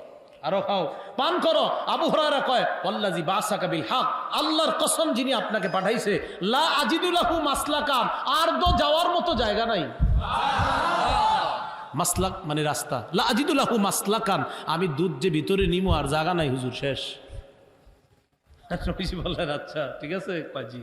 আরো খাও, পান করো। আবু হুরায়রা কয় ওয়াল্লাযী বাসাকা বিল হক, আল্লাহর কসম যিনি আপনাকে পাঠাইছে, লা আজিদু লাহু মাসলাকান, আর তো যাওয়ার মতো জায়গা নাই। মাসলাক মানে রাস্তা, লা আজিদু লাহু মাসলাকান, আমি দুধ যে ভিতরে নিমো আর জায়গা নাই হুজুর, শেষ। নবীজি বললেন আচ্ছা ঠিক আছে পাজি।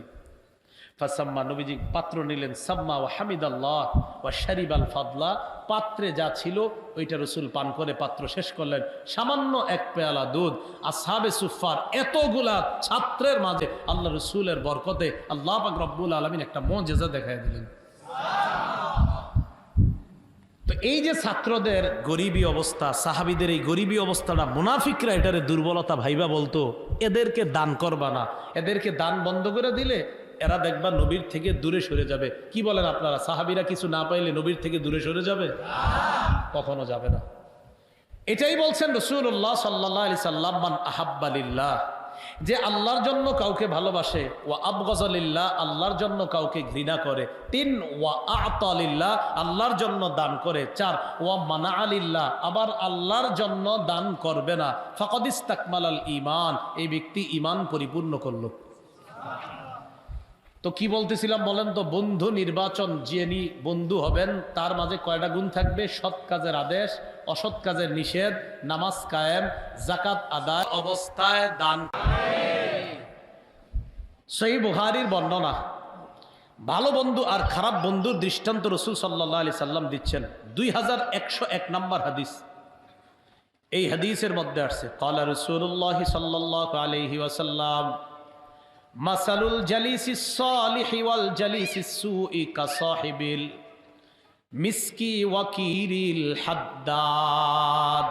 ফাসাম্মা, নবীজি পাত্র নিলেন, সাম্মা ওয়া হামিদাল্লাহ ওয়া শারিবাল ফাদলা, পাত্রে যা ছিল ওইটা রসুল পান করে পাত্র শেষ করলেন। সামান্য এক পেয়ালা দুধ আসহাবে সুফফার এতগুলা ছাত্রের মাঝে আল্লাহ রসুলের বরকতে আল্লাহ পাক রব্বুল আলামিন একটা মুজিজা দেখায় দিলেন। তো এই যে ছাত্রদের গরিবী অবস্থা, সাহাবীদের এই গরিবী অবস্থাটা মুনাফিকরা এটারে দুর্বলতা ভাইবা বলতো, এদেরকে দান করবা না, এদেরকে দান বন্ধ করে দিলে এরা দেখবা নবীর থেকে দূরে সরে যাবে। কি বলেন আপনারা, সাহাবীরা কিছু না পাইলে নবীর থেকে দূরে সরে যাবে? কখনো যাবে না। এটাই বলছেন রাসূলুল্লাহ সাল্লাল্লাহু আলাইহি সাল্লাম, মান আহাব্বা লিল্লাহ, যে আল্লাহর জন্য কাউকে ভালোবাসে, ওয়া আবগাযা লিল্লাহ, আল্লাহর জন্য কাউকে ঘৃণা করে, ৩ ওয়া আ'তা লিল্লাহ, আল্লাহর জন্য দান করে, ৪ ওয়া মানাআ লিল্লাহ, আবার আল্লাহর জন্য দান করবে না, ফাকাদ ইসতাকমালাল ঈমান, এই ব্যক্তি ঈমান পরিপূর্ণ করলো। তো কি বলতেছিলাম বলেন তো, বন্ধু নির্বাচন, যিনি বন্ধু হবেন তার মাঝে কয়টা গুণ থাকবে? সৎ কাজের আদেশ, অসৎ কাজের নিষেধ, নামাজ কায়েম, যাকাত আদায় অবস্থায় দান। সহিহ বুখারীর বর্ণনা। ভালো বন্ধু আর খারাপ বন্ধুর দৃষ্টান্ত রাসূল সাল্লাল্লাহু আলাইহি সাল্লাম দিচ্ছেন। 2101 নম্বর হাদিস। এই হাদিসের মধ্যে আসছে, ক্বালা রাসূলুল্লাহ সাল্লাল্লাহু আলাইহি ওয়াসাল্লাম, মাসালুল জালিসিস সালিহি ওয়াল জালিসিস সুই কাসাহিবিল মিসকি ওয়াকিরিল হাদ্দাদ।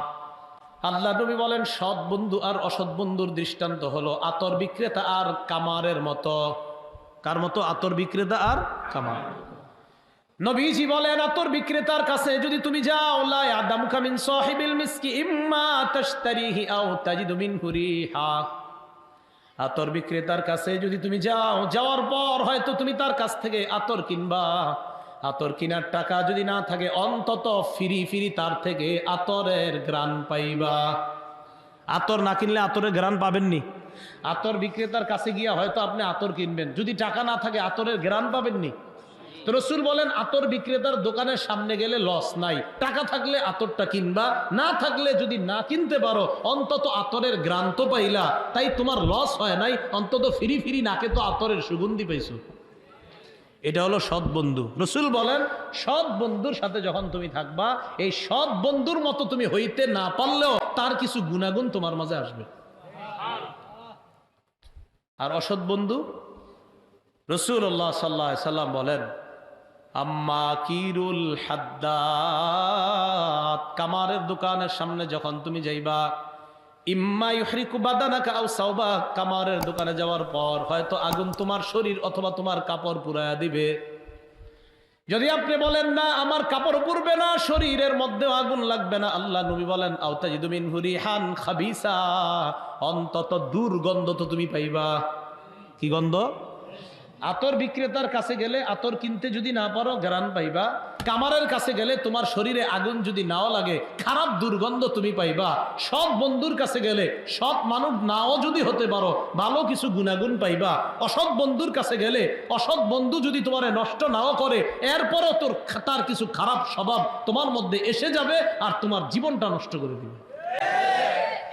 আল্লাহ নবী বলেন, সৎ বন্ধু আর অসৎ বন্ধুর দৃষ্টান্ত হলো আতর বিক্রেতা আর কামারের মতো। কার মতো? আতর বিক্রেতা আর কামার। নবীজি বলেন, আতর বিক্রেতার কাছে যদি তুমি যাও, লা ইয়াদামুকা মিন সাহিবিল মিসকি ইম্মা তাশতারিহি আও তাজিদু মিনহু রিহা, আতর বিক্রেতার কাছে যদি তুমি যাও, যাওয়ার পর হয়তো তুমি তার কাছ থেকে আতর কিনবা, আতর কেনার টাকা যদি না থাকে অন্তত ফিরি ফিরি তার থেকে আতরের ঘ্রাণ পাইবা। আতর না কিনলে আতরের ঘ্রাণ পাবেননি। আতর বিক্রেতার কাছে গিয়া হয়তো আপনি আতর কিনবেন, যদি টাকা না থাকে আতরের ঘ্রাণ পাবেননি। তো রাসূল বলেন, আতর বিক্রেতার দোকানের সামনে গেলে লস নাই, টাকা থাকলে আতরটা কিনবা, না থাকলে যদি না কিনতে পারো অন্তত আতরের ঘ্রাণ তো পাইলা, তাই তোমার লস হয় নাই, অন্তত ফিরি ফিরি নাকে তো আতরের সুগন্ধি পাইছো। এটা হলো সৎ বন্ধু। রাসূল বলেন, সৎ বন্ধুর সাথে যখন তুমি থাকবা, এই সৎ বন্ধুর মতো তুমি হইতে না পারলেও তার কিছু গুণাগুণ তোমার মাঝে আসবে। আর অসৎ বন্ধু, রাসূলুল্লাহ সাল্লাল্লাহু আলাইহি সাল্লাম বলেন, আম্মা কিরুল হাদ্দাদ, কামারের দোকানের সামনে যখন তুমি যাইবা, ইম্মা ইউহরিকু বাদানাকা আও সাওবাক, কামারের দোকানে যাওয়ার পর হয়তো আগুন তোমার শরীর অথবা তোমার কাপড় পুড়ায়া দিবে। যদি আপনি বলেন না আমার কাপড় পুড়বে না, শরীরের মধ্যেও আগুন লাগবে না, আল্লাহ নবী বলেন, আও তাজিদু মিনহু রিহান খাবিসা, অন্তত দুর্গন্ধ তো তুমি পাইবা। কি গন্ধ? আতর বিক্রেতার কাছে গেলে আতর কিনতে যদি না পারো ঘ্রাণ পাইবা, কামারের কাছে গেলে তোমার শরীরে আগুন যদি নাও লাগে খারাপ দুর্গন্ধ তুমি পাইবা। সৎ বন্ধুর কাছে গেলে সৎ মানুষ নাও যদি হতে পারো ভালো কিছু গুণাগুণ পাইবা। অসৎ বন্ধুর কাছে গেলে অসৎ বন্ধু যদি তোমারে নষ্ট নাও করে এরপরও তার কিছু খারাপ স্বভাব তোমার মধ্যে এসে যাবে আর তোমার জীবনটা নষ্ট করে দিবে।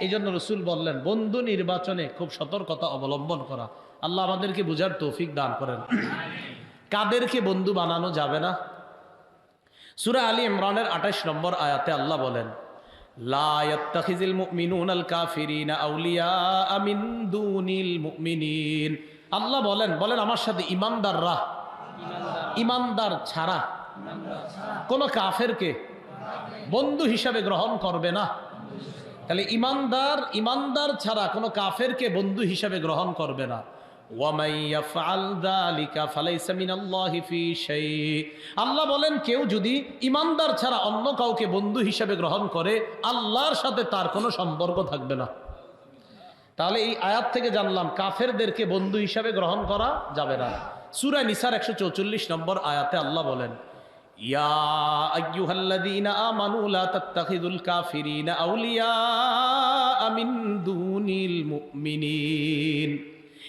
এই জন্য রসুল বললেন বন্ধু নির্বাচনে খুব সতর্কতা অবলম্বন করা। আল্লাহ আমাদেরকে বুঝার তৌফিক দান করেন। কাদেরকে বন্ধু বানানো যাবে না? সূরা আলী ইমরানের 28 নম্বর আয়াতে আল্লাহ বলেন, লা ইয়াত্তাখিযুল মুমিনুনাল কাফিরিনা আউলিয়া মিন দুনিল মুমিনিন। আল্লাহ বলেন আমার সাথে, ইমানদাররা, ইমানদার ছাড়া কোন কাফেরকে বন্ধু হিসাবে গ্রহণ করবে না। তাহলে ইমানদার ছাড়া কোন কাফেরকে বন্ধু হিসাবে গ্রহণ করবে না। আল্লাহ বলেন কেউ যদি ইমানদার ছাড়া অন্য কাউকে বন্ধু হিসাবে গ্রহণ করে, আল্লাহর সাথে তার কোনো সম্পর্ক থাকবে না। তাহলে এই আয়াত থেকে জানলাম কাফেরদেরকে বন্ধু হিসাবে গ্রহণ করা যাবে না। সূরা নিসার 144 নম্বর আয়াতে আল্লাহ বলেন, ইয়া আইয়ুহাল্লাযীনা আমানু লা তাত্তাখিযুল কাফিরিনা আউলিয়া মিন দুনিল মুমিনিন।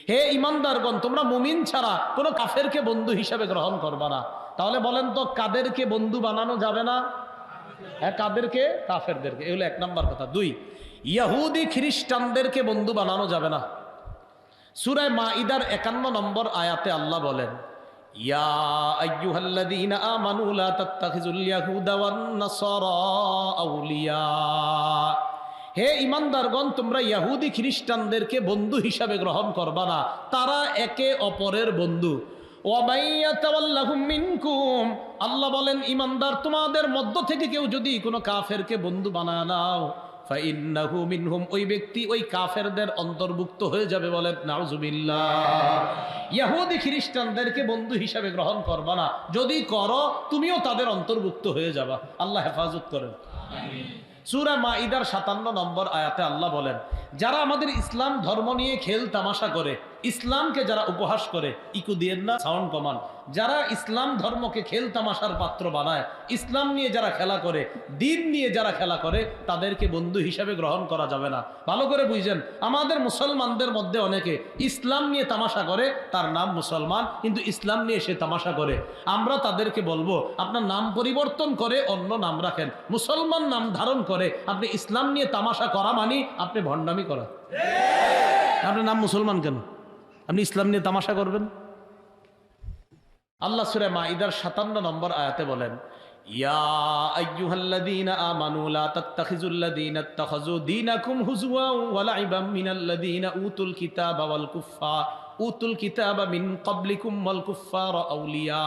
হে ইমানদারগণ, তোমরা মুমিন ছাড়া কোনো কাফেরকে বন্ধু হিসাবে গ্রহণ করবা না। তাহলে বলেন তো কাদেরকে বন্ধু বানানো যাবে না? হ্যাঁ, কাদেরকে? কাফেরদেরকে। এগুলো 1 নম্বর কথা। 2, ইহুদি খ্রিস্টানদেরকে বন্ধু বানানো যাবে না। সূরা মাঈদার 51 নম্বর আয়াতে আল্লাহ বলেন, ইয়া আইয়ুহাল্লাযীনা আমানু লা তাত্তাখিযুল ইয়াহুদা ওয়ান নাসারা আউলিয়া। হে ইমানদারগণ, তোমরা ইহুদি খ্রিস্টানদেরকে বন্ধু হিসাবে গ্রহণ করবা না, তারা একে অপরের বন্ধু। ওয়ামাইয়াতাওয়াল্লাহুম মিনকুম, আল্লাহ বলেন ইমানদার তোমাদের মধ্য থেকে কেউ যদি কোনো কাফেরকে বন্ধু বানায় নাও, ফাইন্নাহু মিনহুম, ওই ব্যক্তি ওই কাফেরদের অন্তর্ভুক্ত হয়ে যাবে। বলেন নাউজুবিল্লাহ। ইহুদি খ্রিস্টানদেরকে বন্ধু হিসাবে গ্রহণ করবা না, যদি করো তুমিও তাদের অন্তর্ভুক্ত হয়ে যাবা। আল্লাহ হেফাজত করেন। আমিন। সূরা মাঈদার 57 নম্বর আয়াতে আল্লাহ বলেন, যারা আমাদের ইসলাম ধর্ম নিয়ে খেল তামাশা করে, ইসলামকে যারা উপহাস করে, ইকু দিয়েন না, সাউন্ড কমান, যারা ইসলাম ধর্মকে খেল তামাশার পাত্র বানায়, ইসলাম নিয়ে যারা খেলা করে, দিন নিয়ে যারা খেলা করে, তাদেরকে বন্ধু হিসাবে গ্রহণ করা যাবে না। ভালো করে বুঝছেন, আমাদের মুসলমানদের মধ্যে অনেকে ইসলাম নিয়ে তামাশা করে, তার নাম মুসলমান, কিন্তু ইসলাম নিয়ে সে তামাশা করে। আমরা তাদেরকে বলবো আপনার নাম পরিবর্তন করে অন্য নাম রাখেন। মুসলমান নাম ধারণ করে আপনি ইসলাম নিয়ে তামাশা করা মানে আপনি ভণ্ডামি করা। আপনার নাম মুসলমান কেন? আপনি ইসলাম নিয়ে তামাশা করবেন? আল্লাহ সূরা মাঈদার 57 নম্বর আয়াতে বলেন, ইয়া আইয়ুহাল্লাযীনা আমানু লা তাত্তাখিযুল্লাযীনা ইত্তাখাযু দীনাকুম হুজওয়া ওয়া লাইবাম মিনাল্লাযীনা উতুল কিতাবা মিন ক্বাবলিকুম ওয়াল কুফফারা আউলিয়া।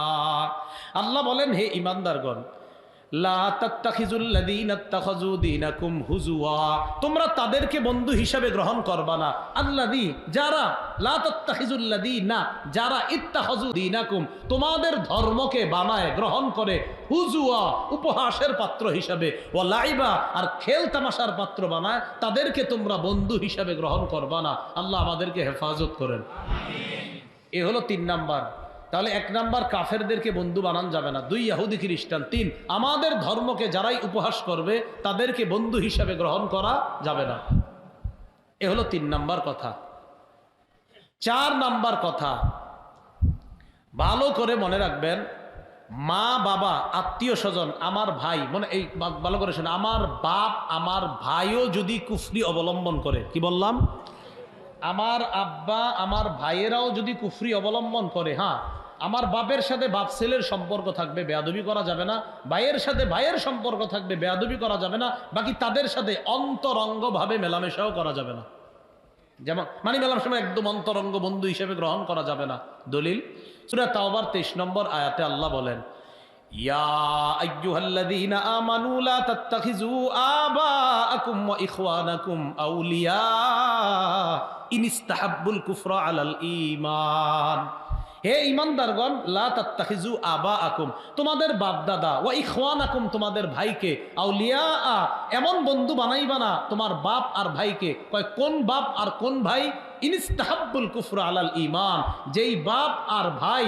আল্লাহ বলেন হে ঈমানদারগণ, লা তাত্তাখিযুল্লাযীনা ইত্তাখাযু দীনাকুম হুজওয়া, তোমরা তাদেরকে বন্ধু হিসাবে গ্রহণ করবা না। আল্লাযী, যারা, লা তাত্তাখিযুল্লাযীনা, যারা, ইত্তাখাযু দীনাকুম, তোমাদের ধর্মকে বানায় গ্রহণ করে, হুজওয়া, উপহাসের পাত্র হিসাবে, ওয়া লাইবা, আর খেল তামাশার পাত্র বানায়, তাদেরকে তোমরা বন্ধু হিসাবে গ্রহণ করবা না। আল্লাহ আমাদেরকে হেফাজত করেন। আমিন। এ হলো 3 নাম্বার। তাহলে 1 নাম্বার কাফেরদেরকে বন্ধু বানান যাবে না। 2 ইহুদি খ্রিস্টান। 3 আমাদের ধর্মকে যারাই উপহাস করবে তাদেরকে বন্ধু হিসাবে গ্রহণ করা যাবে না। এ হলো 3 নাম্বার কথা। 4 নাম্বার কথা ভালো করে মনে রাখবেন, মা বাবা আত্মীয় স্বজন আমার ভাই, মনে এই ভালো করে শোনো, আমার বাপ আমার ভাইও যদি কুফরি অবলম্বন করে, কি বললাম, আমার আব্বা আমার ভাইয়েরাও যদি কুফরি অবলম্বন করে, হ্যাঁ আমার বাপের সাথে বাপ ছেলের সম্পর্ক থাকবে, বেয়াদবি করা যাবে না, ভাইয়ের সাথে ভাইয়ের সম্পর্ক থাকবে, বেয়াদবি করা যাবে না, বাকি তাদের সাথে অন্তরঙ্গভাবে মেলামেশাও করা যাবে না। যেমন মানে মেলার সময় একদম অন্তরঙ্গ বন্ধু হিসেবে গ্রহণ করা যাবে না। দলিল সূরা তাওবার 23 নম্বর আয়াতে আল্লাহ বলেন, ইয়া আইয়ুহাল্লাযীনা আমানু লা তাত্তাখিযু আবাআকুম ওয়া ইখওয়ানাকুম আউলিয়া ইন ইসতাহাব্বুল কুফরা আলাল ঈমান। হে ঈমানদারগণ, লা তাত্তাখিযু আবাআকুম, তোমাদের বাপ দাদা, ওয়া ইখওয়ানাকুম, তোমাদের ভাইকে, আউলিয়া, এমন বন্ধু বানাইবা না তোমার বাপ আর ভাইকে। কয় কোন বাপ আর কোন ভাই? ইন ইসতাহাব্বুল কুফরা আলাল ঈমান, যেই বাপ আর ভাই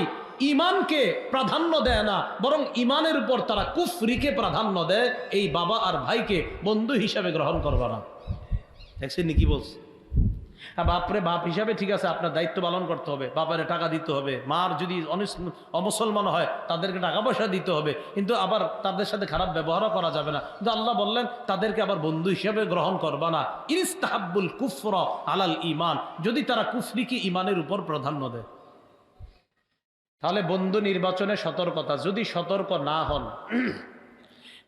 ইমানকে প্রাধান্য দেয় না, বরং ইমানের উপর তারা কুফরিকে প্রাধান্য দেয়, এই বাবা আর ভাইকে বন্ধু হিসাবে গ্রহণ করবা না। দেখছেন কি বলছে? বাপরে বাপ হিসাবে ঠিক আছে, আপনার দায়িত্ব পালন করতে হবে, বাপারে টাকা দিতে হবে, মার যদি অমুসলমান হয় তাদেরকে টাকা পয়সা দিতে হবে, কিন্তু আবার তাদের সাথে খারাপ ব্যবহারও করা যাবে না। কিন্তু আল্লাহ বললেন তাদেরকে আবার বন্ধু হিসেবে গ্রহণ করবা না। ইস্তাহাব্বুল কুফর আলাল ইমান, যদি তারা কুফরিকে ইমানের উপর প্রাধান্য দেয়। তাহলে বন্ধু নির্বাচনে সতর্কতা, যদি সতর্ক না হন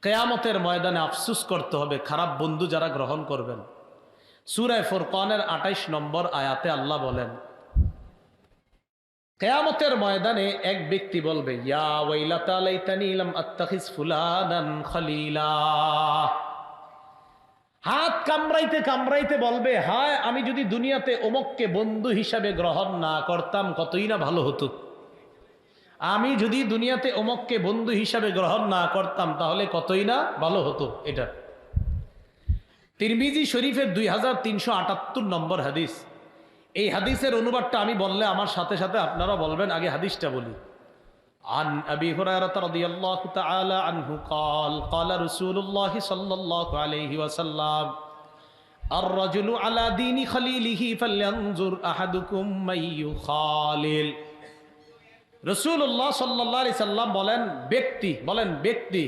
কিয়ামতের ময়দানে আফসোস করতে হবে খারাপ বন্ধু যারা গ্রহণ করবেন। সূরা ফুরকানের 28 নম্বর আয়াতে আল্লাহ বলেন, কিয়ামতের ময়দানে এক ব্যক্তি বলবে, ইয়া ওয়াইলাতা লাইতানি লাম আত্তাখিজ ফুলানান খলিলা। হাত কামড়াইতে কামড়াইতে বলবে, হায় আমি যদি দুনিয়াতে অমুককে বন্ধু হিসাবে গ্রহণ না করতাম কতই না ভালো হতো। আমি যদি দুনিয়াতে অমুককে বন্ধু হিসাবে গ্রহণ না করতাম তাহলে কতই না ভালো হতো। এটা তিরমিজি শরীফের 2378 নম্বর হাদিস। এই হাদিসের অনুবাদটা আমি বললে আমার সাথে সাথে আপনারা বলবেন, আগে হাদিসটা বলি। আন আবি হুরায়রা রাদিয়াল্লাহু তাআলা আনহু قال قال رسول الله صلى الله عليه وسلم الرجل على دين خليله فلينظر احدكم من يخالل। রাসূলুল্লাহ সাল্লাল্লাহু আলাইহি সাল্লাম বলেন, ব্যক্তি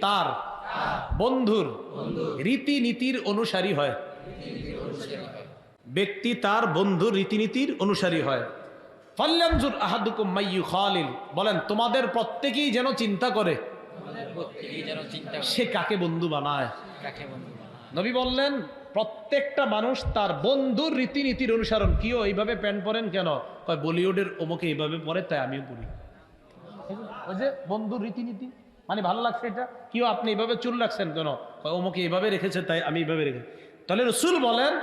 তার বন্ধুর রীতিনীতির অনুসারী হয়। ব্যক্তি তার বন্ধুর রীতিনীতির অনুসারী হয়। ফাল্যানজুর আহাদুকুম মান ইউখালিল, বলেন তোমাদের প্রত্যেকেই যেন চিন্তা করে সে কাকে বন্ধু বানায়। নবী বললেন প্রত্যেকটা মানুষ তার বন্ধুর রীতিনীতির অনুসরণ। কিও এইভাবে প্যান্ট পরেন কেন? কয় বলিউডের অমুকে এইভাবে পরে তাই আমিও পরি। ওই যে বন্ধুর রীতিনীতি মানে ভালো লাগছে এটা। কিও আপনি এইভাবে চুল রাখছেন কেন? কয় অমুকে এইভাবে রেখেছে তাই আমি এইভাবে রেখেছি। তাহলে রাসূল বলেন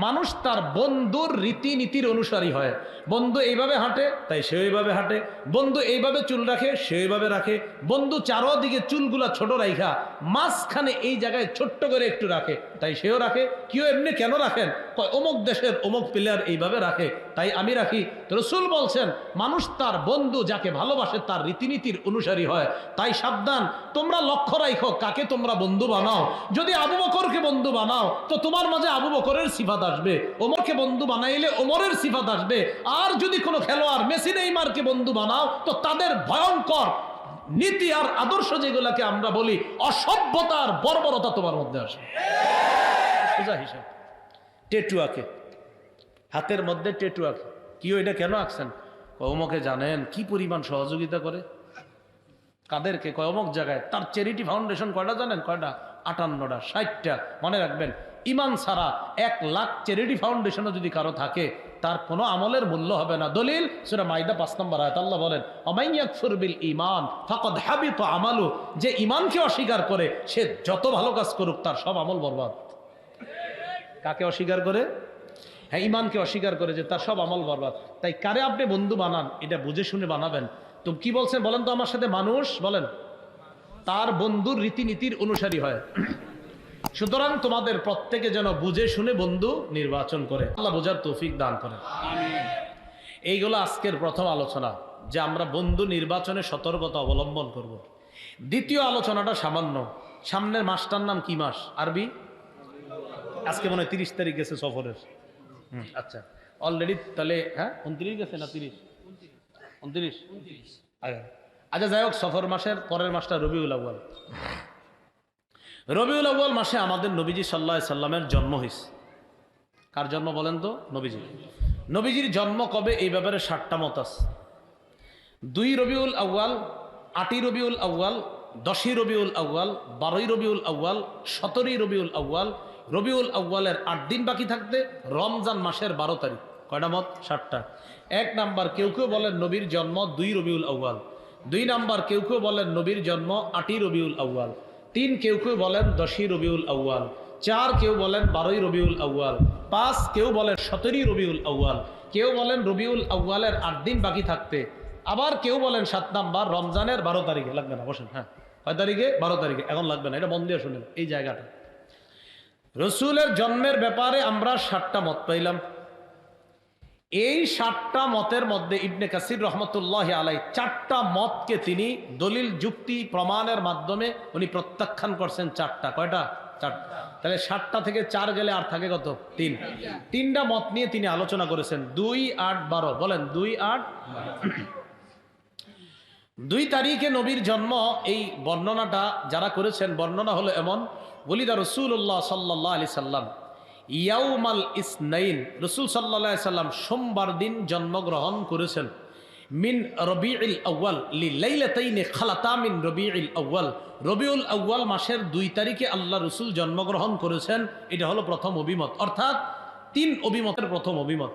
মানুষ তার বন্ধুর রীতিনীতির অনুসারী হয়। বন্ধু এইভাবে হাঁটে তাই সে এইভাবে হাঁটে, বন্ধু এইভাবে চুল রাখে সে এইভাবে রাখে, বন্ধু চারোদিকে চুলগুলা ছোট রাখা মাঝখানে এই জায়গায় ছোট্ট করে একটু রাখে তাই সেও রাখে। কেউ এমনি কেন রাখেন? অমুক দেশের অমুক প্লেয়ার এইভাবে রাখে তাই আমি রাখি। তো রাসূল বলছেন মানুষ তার বন্ধু যাকে ভালোবাসে তার রীতিনীতির অনুসারী হয়। তাই সাবধান, তোমরা লক্ষ্য রাখো কাকে তোমরা বন্ধু বানাও। যদি আবু বকরকে বন্ধু বানাও তো তোমার মাঝে আবু বকরের সিফাত আসবে, ওমরকে বন্ধু বানাইলে ওমরের সিফাত আসবে। আর যদি কোনো খেলোয়াড় মেসি নেইমারকে বন্ধু বানাও তো তাদের ভয়ঙ্কর নীতি আর আদর্শ যেগুলাকে আমরা বলি অসভ্যতার বর্বরতা তোমার মধ্যে আসবে। সোজা হিসাব। টেটু আঁকে, হাতের মধ্যে টেটু আঁকে। কি এটা কেন আঁকছেন? ওমকে জানেন কি পরিমাণ সহযোগিতা করে কাদেরকে? কয় অমুক জায়গায়। তার চ্যারিটি ফাউন্ডেশন কয়টা জানেন? কয়টা? 58টা 60টা। মনে রাখবেন, ইমান ছাড়া 1 লাখ চ্যারিটি ফাউন্ডেশনও যদি কারো থাকে তার কোনো আমলের মূল্য হবে না। দলিল সূরা মাইদা 5 নম্বর আয়াত আল্লাহ বলেন, ওমান ইয়াকফুর বিল ঈমান ফাকাদ হাবিতা আমালু, যে ঈমানকে অস্বীকার করে সে যত ভালো কাজ করুক তার সব আমল বরবাদ। কাকে অস্বীকার করে? হ্যাঁ, ঈমানকে অস্বীকার করে যে তার সব আমল বরবাদ। তাই কারে আপনি বন্ধু বানান এটা বুঝে শুনে বানাবেন। তো কি বলছেন বলেন তো আমার সাথে? মানুষ বলেন তার বন্ধুর রীতিনীতির অনুসারী হয়। সুতরাং তোমাদের প্রত্যেকে যেন বুঝে শুনে বন্ধু নির্বাচন করে। আল্লাহ বোঝার তৌফিক দান করেন। এইগুলো আজকের প্রথম আলোচনা যে আমরা বন্ধু নির্বাচনে সতর্কতা অবলম্বন করব। দ্বিতীয় আলোচনাটা সামান্য। সামনের মাসটার নাম কি মাস? আরবি আজকে মনে হয় 30 তারিখ গেছে সফরের। আচ্ছা, অলরেডি তাহলে হ্যাঁ 29 গেছে না 30? 29। আচ্ছা, যাই হোক, সফর মাসের পরের মাসটা রবিউল আউয়াল। রবিউল আউয়াল মাসে আমাদের নবীজি সাল্লাল্লাহু আলাইহি সাল্লামের জন্ম হয়েছে। কার জন্ম বলেন তো? নবীজির জন্ম কবে এই ব্যাপারে 7টা মত আছে। 2 রবিউল আউয়াল, 8ই রবিউল আউয়াল, 10ই রবিউল আউয়াল, 12ই রবিউল আউয়াল, 17ই রবিউল আউয়াল। রবিউল আউয়ালের 8 দিন বাকি থাকতে রমজান মাসের 12 তারিখ। কয়টা মত? 7টা। 1 নাম্বার, কেউ কেউ বলেন নবীর জন্ম 2 রবিউল আউয়াল। 2 নাম্বার, কেউ কেউ বলেন নবীর জন্ম 8ই রবিউল আউয়াল। 3, কেউ কেউ বলেন 10ই রবিউল আউয়াল। 4, কেউ বলেন 12ই রবিউল আউয়াল। 5, কেউ বলেন 17ই রবিউল আউয়াল। কেউ বলেন রবিউল আউয়ালের 8 দিন বাকি থাকতে। আবার কেউ বলেন 7 নাম্বার রমজানের 12 তারিখে। লাগবে না, বসেন। হ্যাঁ, কয় তারিখে? 12 তারিখে। এখন লাগবে না, এটা মন দিয়ে শুনেন এই জায়গাটা। রসুলের জন্মের ব্যাপারে আমরা 7টা মত পাইলাম। এই 7টা মতের মধ্যে ইবনে কাসির রহমতুল্লাহ আলাই 4টা মতকে তিনি দলিল যুক্তি প্রমাণের মাধ্যমে উনি প্রত্যাখ্যান করছেন। 4টা। কয়টা? চারটা। তাহলে 7টা থেকে 4 গেলে আর থাকে কত? 3। 3টা মত নিয়ে তিনি আলোচনা করেছেন। 2, 8, 12 বলেন 2, 8, 12। 2 তারিখে নবীর জন্ম। এই বর্ণনাটা যারা করেছেন, বর্ণনা হলো এমন, ওলিদা রাসূলুল্লাহ সাল্লাল্লাহু আলাইহি সাল্লাম ইয়াউমাল ইসনাইন, রাসূল সাল্লাল্লাহু আলাইহি সাল্লাম সোমবার দিন জন্মগ্রহণ করেছেন। মিন রবিউল আউয়াল লিলাইলাতাইন খালাতা মিন রবিউল আউয়াল, রবিউল আউয়াল মাসের 2 তারিখে আল্লাহ রাসূল জন্মগ্রহণ করেছেন। এটা হলো প্রথম অভিমত, অর্থাৎ 3 অভিমতের প্রথম অভিমত।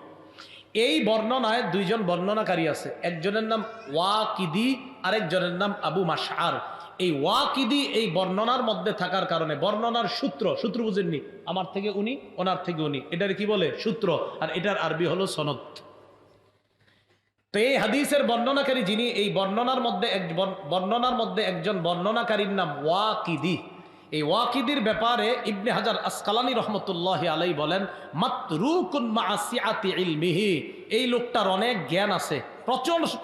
এই বর্ণনায় 2 জন বর্ণনাকারী আছে, একজনের নাম ওয়াকিদি, আরেকজনের নাম আবু মাশআর। এই ওয়াকিদি এই বর্ণনার মধ্যে থাকার কারণে, বর্ণনার সূত্র বুঝেননি, আমার থেকে উনি, ওনার থেকে উনি, এটার কি বলে? সূত্র। আর এটার আরবি হলো সনদ। তো এই হাদিসের বর্ণনাকারী যিনি, এই বর্ণনার মধ্যে একজন বর্ণনাকারীর নাম ওয়াকিদি। এই ওয়াকিদির ব্যাপারে ইবনে হাজার আসকালানী রহমতুল্লাহি আলাইহি বলেন, মাতরুকুন মা সিআতি ইলমিহি, এই লোকটার অনেক জ্ঞান আছে,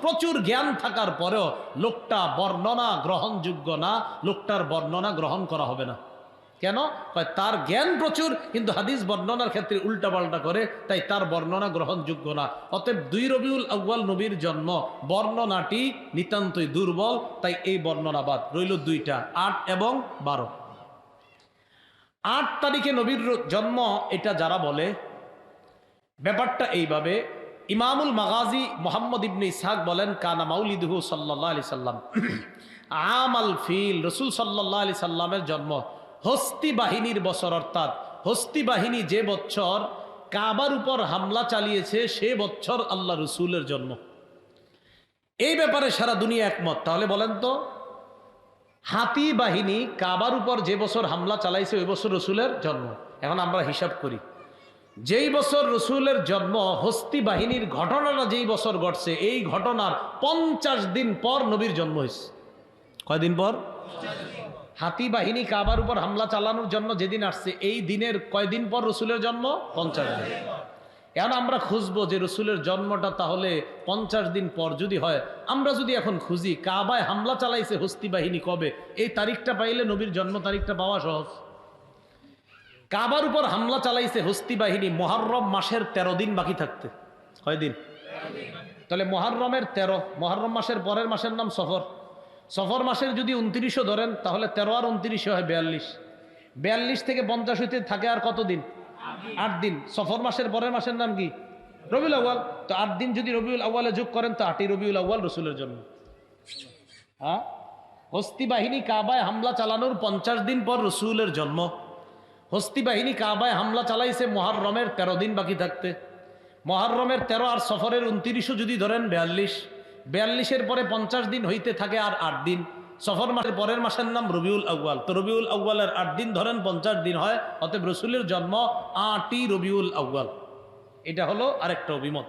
প্রচুর জ্ঞান থাকার পরেও লোকটা বর্ণনা গ্রহণযোগ্য না, লোকটার বর্ণনা গ্রহণ করা হবে না। কেন? তার জ্ঞান প্রচুর, কিন্তু হাদিস বর্ণনার ক্ষেত্রে উল্টাপাল্টা করে, তাই তার বর্ণনা গ্রহণযোগ্য না। অতএব 2 রবিউল আউয়াল নবীর জন্ম, বর্ণনাটি নিতান্তই দুর্বল, তাই এই বর্ণনা বাদ রইল 2টা, 8 এবং 12। 8 তারিখে নবীর জন্ম, এটা যারা বলে, ব্যাপারটা এইভাবে। ইমামুল মাগাজি মুহাম্মদ ইবনে ইসহাক বলেন, কানা মাউলিদুহু সাল্লাল্লাহু আলাইহি সাল্লাম আমাল ফিল, রাসূল সাল্লাল্লাহু আলাইহি সাল্লামের জন্ম হস্তি বাহিনীর বছর, অর্থাৎ হস্তি বাহিনী যে বছর কাবার উপর হামলা চালিয়েছে, সে বছর আল্লাহ রসুলের জন্ম। এই ব্যাপারে সারা দুনিয়া একমত। তাহলে বলেন তো, হাতি বাহিনী কাবার উপর যে বছর হামলা চালাইছে, ওই বছর রসুলের জন্ম। এখন আমরা হিসাব করি, যেই বছর রসুলের জন্ম, হস্তি বাহিনীর ঘটনাটা যেই বছর ঘটছে, এই ঘটনার 50 দিন পর নবীর জন্ম হয়েছে। কয়দিন পর? হাতি বাহিনী কাবার উপর হামলা চালানোর জন্য যেদিন আসছে, এই দিনের কয়দিন পর রসুলের জন্ম? 50 দিন। এখন আমরা খুঁজবো যে রসুলের জন্মটা তাহলে 50 দিন পর যদি হয়, আমরা যদি এখন খুঁজি কাবায় হামলা চালাইছে হস্তি বাহিনী কবে, এই তারিখটা পাইলে নবীর জন্ম তারিখটা পাওয়া সহজ। কাবার উপর হামলা চালাইছে হস্তি বাহিনী মুহররম মাসের 13 দিন বাকি থাকতে। কয়দিন? তাহলে মুহররমের 13, মুহররম মাসের পরের মাসের নাম সফর। সফর মাসের যদি 29 ধরেন, তাহলে 13 আর 29 হয় 42। 42 থেকে 50 হইতে থাকে আর কত দিন? 8 দিন। সফর মাসের পরের মাসের নাম কি? রবিউল আউয়াল। তো 8 দিন যদি রবিউল আউয়ালে যোগ করেন, তো 8ই রবিউল আউয়াল রসুলের জন্য। হ্যাঁ, হস্তি বাহিনী কাবায় হামলা চালানোর 50 দিন পর রসুলের জন্ম। হস্তি বাহিনী কাবায় হামলা চালাইছে মুহররমের 13 দিন বাকি থাকতে। মুহররমের 13 আর সফরের 29 যদি ধরেন 42, 42-এর পরে 50 দিন হইতে থাকে আর 8 দিন। সফর মাসের পরের মাসের নাম রবিউল আউয়াল। তো রবিউল আউয়ালের 8 দিন ধরেন 50 দিন হয়। অতএব রসুলের জন্ম 8ই রবিউল আউয়াল। এটা হলো আরেকটা অভিমত।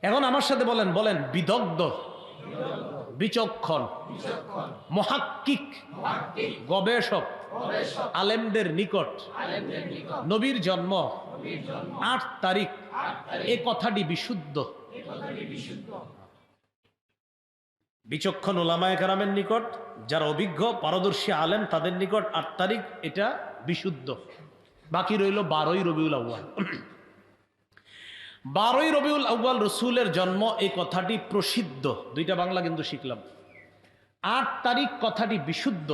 এখন আমার সাথে বলেন বিদগ্ধ, বিচক্ষণ, মুহাক্কিক, গবেষক, আলেমদের নিকট নবীর জন্ম 8 তারিখ, এ কথাটি বিশুদ্ধ। বিচক্ষণ ওলামায়ে কেরামের নিকট, যারা অভিজ্ঞ পারদর্শী আলেম, তাদের নিকট 8 তারিখ এটা বিশুদ্ধ। বাকি রইল 12ই রবিউল আউয়াল। 12ই রবিউল আউয়াল রসুলের জন্ম, এই কথাটি প্রসিদ্ধ। 2টা বাংলা কিন্তু শিখলাম। 8 তারিখ কথাটি বিশুদ্ধ,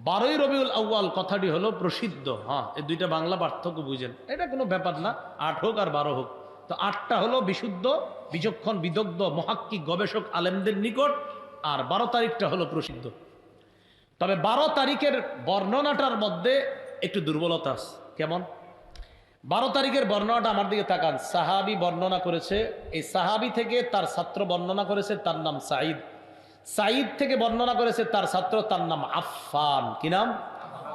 12ই রবিউল আউয়াল কথাটি হলো প্রসিদ্ধ। হ্যাঁ, এই 2টা বাংলা পার্থক্য বুঝেন, এটা কোনো ব্যাপার না। 8 হোক আর 12 হোক, তো 8টা হলো বিশুদ্ধ, বিচক্ষণ, বিদগ্ধ, মুহাক্কিক, গবেষক আলেমদের নিকট, আর 12 তারিখটা হলো প্রসিদ্ধ। তবে 12 তারিখের বর্ণনাটার মধ্যে একটু দুর্বলতা আছে। কেমন? 12 তারিখের বর্ণনাটা আমার দিকে তাকান। সাহাবী বর্ণনা করেছে, এই সাহাবী থেকে তার ছাত্র বর্ণনা করেছে, তার নাম সাঈদ। সাঈদ থেকে বর্ণনা করেছে তার ছাত্র, তার নাম আফফান। কি নাম?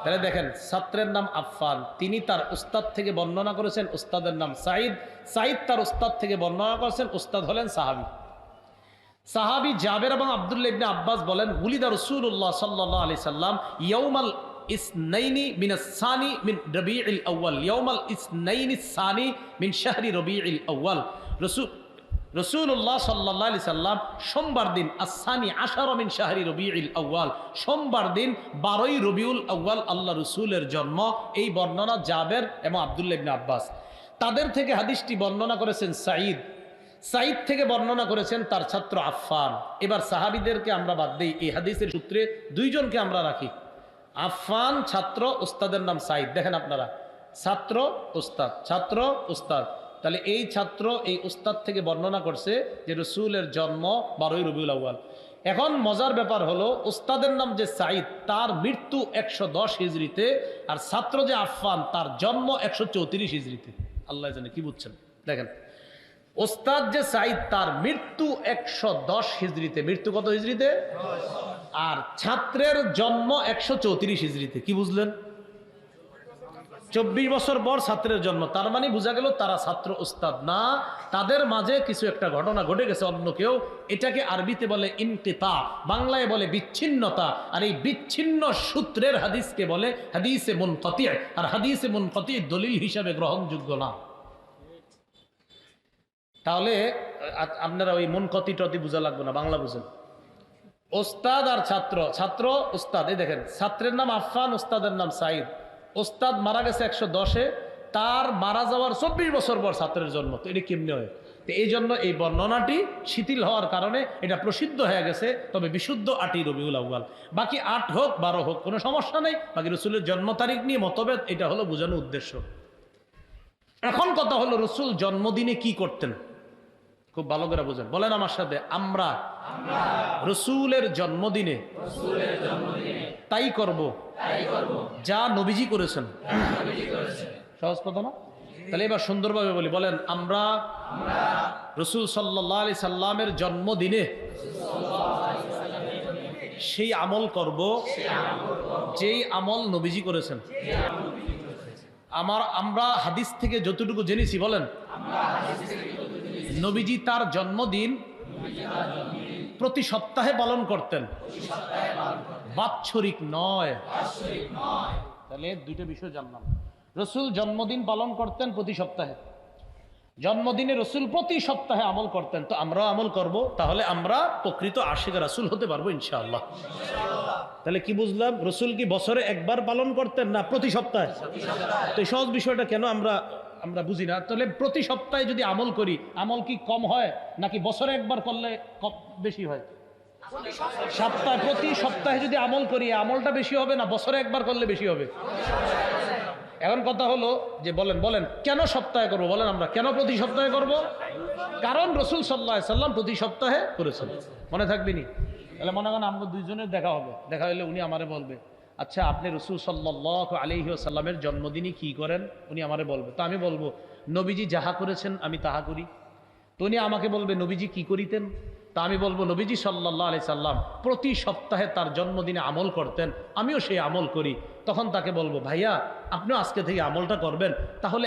তাহলে দেখেন, ছাত্রের নাম আফফান, তিনি তার উস্তাদ থেকে বর্ণনা করেছেন, উস্তাদের নাম সাঈদ। সাঈদ তার উস্তাদ থেকে বর্ণনা করেছেন, উস্তাদ হলেন সাহাবী। সাহাবী জাবের এবং আব্দুল্লাহ ইবনে আব্বাস বলেন, উলিদা রাসূলুল্লাহ সাল্লাল্লাহু আলাইহি সাল্লাম ইয়াউমাল ইসনাইনি মিনাস সানি মিন রবিউল আউয়াল, ইয়াউমাল ইসনাইনি সানি মিন শাহরি রবিউল আউয়াল। রাসূলুল্লাহ সাল্লাল্লাহু আলাইহি সাল্লাম সোমবার দিন আস-সানি আশারা মিন শাহরি রবিউল আউয়াল, সোমবার দিন 12ই রবিউল আউয়াল আল্লাহ রসুলের জন্ম। এই বর্ণনা জাবের এবং আব্দুল্লাহ ইবনে আব্বাস। তাদের থেকে হাদিসটি বর্ণনা করেছেন সাঈদ, সাঈদ থেকে বর্ণনা করেছেন তার ছাত্র আফফান। এবার সাহাবীদেরকে আমরা বাদ দিই, এই হাদিসের সূত্রে দুইজনকে আমরা রাখি, আফফান ছাত্র, উস্তাদের নাম সাঈদ। দেখেন আপনারা, ছাত্র উস্তাদ, ছাত্র উস্তাদ, তাহলে এই ছাত্র এই উস্তাদ থেকে বর্ণনা করছে যে রসুলের জন্ম 12ই রবিউল আউয়াল। এখন মজার ব্যাপার হলো, উস্তাদের নাম যে সাঈদ তার মৃত্যু 110 হিজরিতে, আর ছাত্র যে আফফান তার জন্ম 134 হিজরিতে। আল্লাহ জানে কি বুঝছেন। দেখেন, ওস্তাদ যে সাঈদ তার মৃত্যু 110 হিজরিতে, মৃত্যু কত হিজরিতে? আর ছাত্রের জন্ম 134 হিজরিতে। কি বুঝলেন? 24 বছর পর ছাত্রের জন্ম। তার মানে বোঝা গেল তারা ছাত্র উস্তাদ না, তাদের মাঝে কিছু একটা ঘটনা ঘটে গেছে অন্য কেউ। এটাকে আরবিতে বলে ইনকিতা, বাংলায় বলে বিচ্ছিন্নতা। আর এই বিচ্ছিন্ন সূত্রের হাদিসকে বলে হাদিসে মুনকাতি, আর হাদিসে মুনকাতি দলিল হিসাবে গ্রহণযোগ্য না। তাহলে আপনারা ওই মুনকাতি টতি বোঝা লাগবে না, বাংলা বুঝেন। ওস্তাদ আর ছাত্র, ছাত্র উস্তাদ। এই দেখেন, ছাত্রের নাম আফফান, উস্তাদের নাম সাঈদ। ওস্তাদ মারা গেছে 110-এ, তার মারা যাওয়ার 24 বছর পর ছাত্রের জন্ম। তো এটা কেমনে হয়? তো এই জন্য এই বর্ণনাটি শিথিল হওয়ার কারণে এটা প্রসিদ্ধ হয়ে গেছে। তবে বিশুদ্ধ 8ই রবিউল আউয়াল, বাকি 8 হোক 12 হোক কোনো সমস্যা নেই। বাকি রসুলের জন্ম তারিখ নিয়ে মতভেদ, এটা হলো বোঝানোর উদ্দেশ্য। এখন কথা হলো, রসুল জন্মদিনে কি করতেন? খুব ভালো করে বোঝেন, বলেন আমার সাথে, আমরা রসুলের জন্মদিনে তাই করব যা নবীজি করেছেন। সহজ কথা না? তাহলে এবার সুন্দরভাবে বলি, বলেন, আমরা রসুল সাল্লাল্লাহু আলাইহি সাল্লামের জন্মদিনে সেই আমল করব যেই আমল নবীজি করেছেন। আমরা হাদিস থেকে যতটুকু জেনেছি, বলেন, নবীজি তার জন্মদিন প্রতি সপ্তাহে পালন করতেন, বাৎসরিক নয়। তাহলে দুইটা বিষয় জানলাম। রসুল জন্মদিন পালন করতেন প্রতি সপ্তাহে, জন্মদিনে রসুল প্রতি সপ্তাহে আমল করতেন। তো আমরাও আমল করব, তাহলে আমরা প্রকৃত আশিক রাসূল হতে পারবো ইনশাআল্লাহ। তাহলে কি বুঝলাম? রসুল কি বছরে একবার পালন করতেন না প্রতি সপ্তাহে? তো এই সহজ বিষয়টা কেন আমরা বুঝি না। তাহলে প্রতি সপ্তাহে যদি আমল করি, আমল কি কম হয় নাকি বছরে একবার করলে বেশি হয়? প্রতি সপ্তাহে যদি আমল করি, আমলটা বেশি হবে না বছরে একবার করলে বেশি হবে? এখন কথা হলো যে বলেন কেন সপ্তাহে করবো? বলেন, আমরা কেন প্রতি সপ্তাহে করব? কারণ রসুল সাল্লাল্লাহু আলাইহি সাল্লাম প্রতি সপ্তাহে করেছেন। মনে থাকবে নি? তাহলে মনে করেন আমরা দুইজনের দেখা হবে, দেখা হলে উনি আমারে বলবে, আচ্ছা আপনি রসুল সাল্লাল্লাহু আলাইহি ওয়াসাল্লামের জন্মদিনে কি করেন? উনি আমারে বলবে। তো আমি বলবো, নবীজি যাহা করেছেন আমি তাহা করি। তো উনি আমাকে বলবে, নবীজি কি করিতেন? তা আমি বলবো, নবীজি সাল্লাল্লাহু আলাইহি সাল্লাম প্রতি সপ্তাহে তার জন্মদিনে আমল করতেন, আমিও সেই আমল করি। তখন তাকে বলবো, ভাইয়া আপনিও আজকে থেকে আমলটা করবেন, তাহলে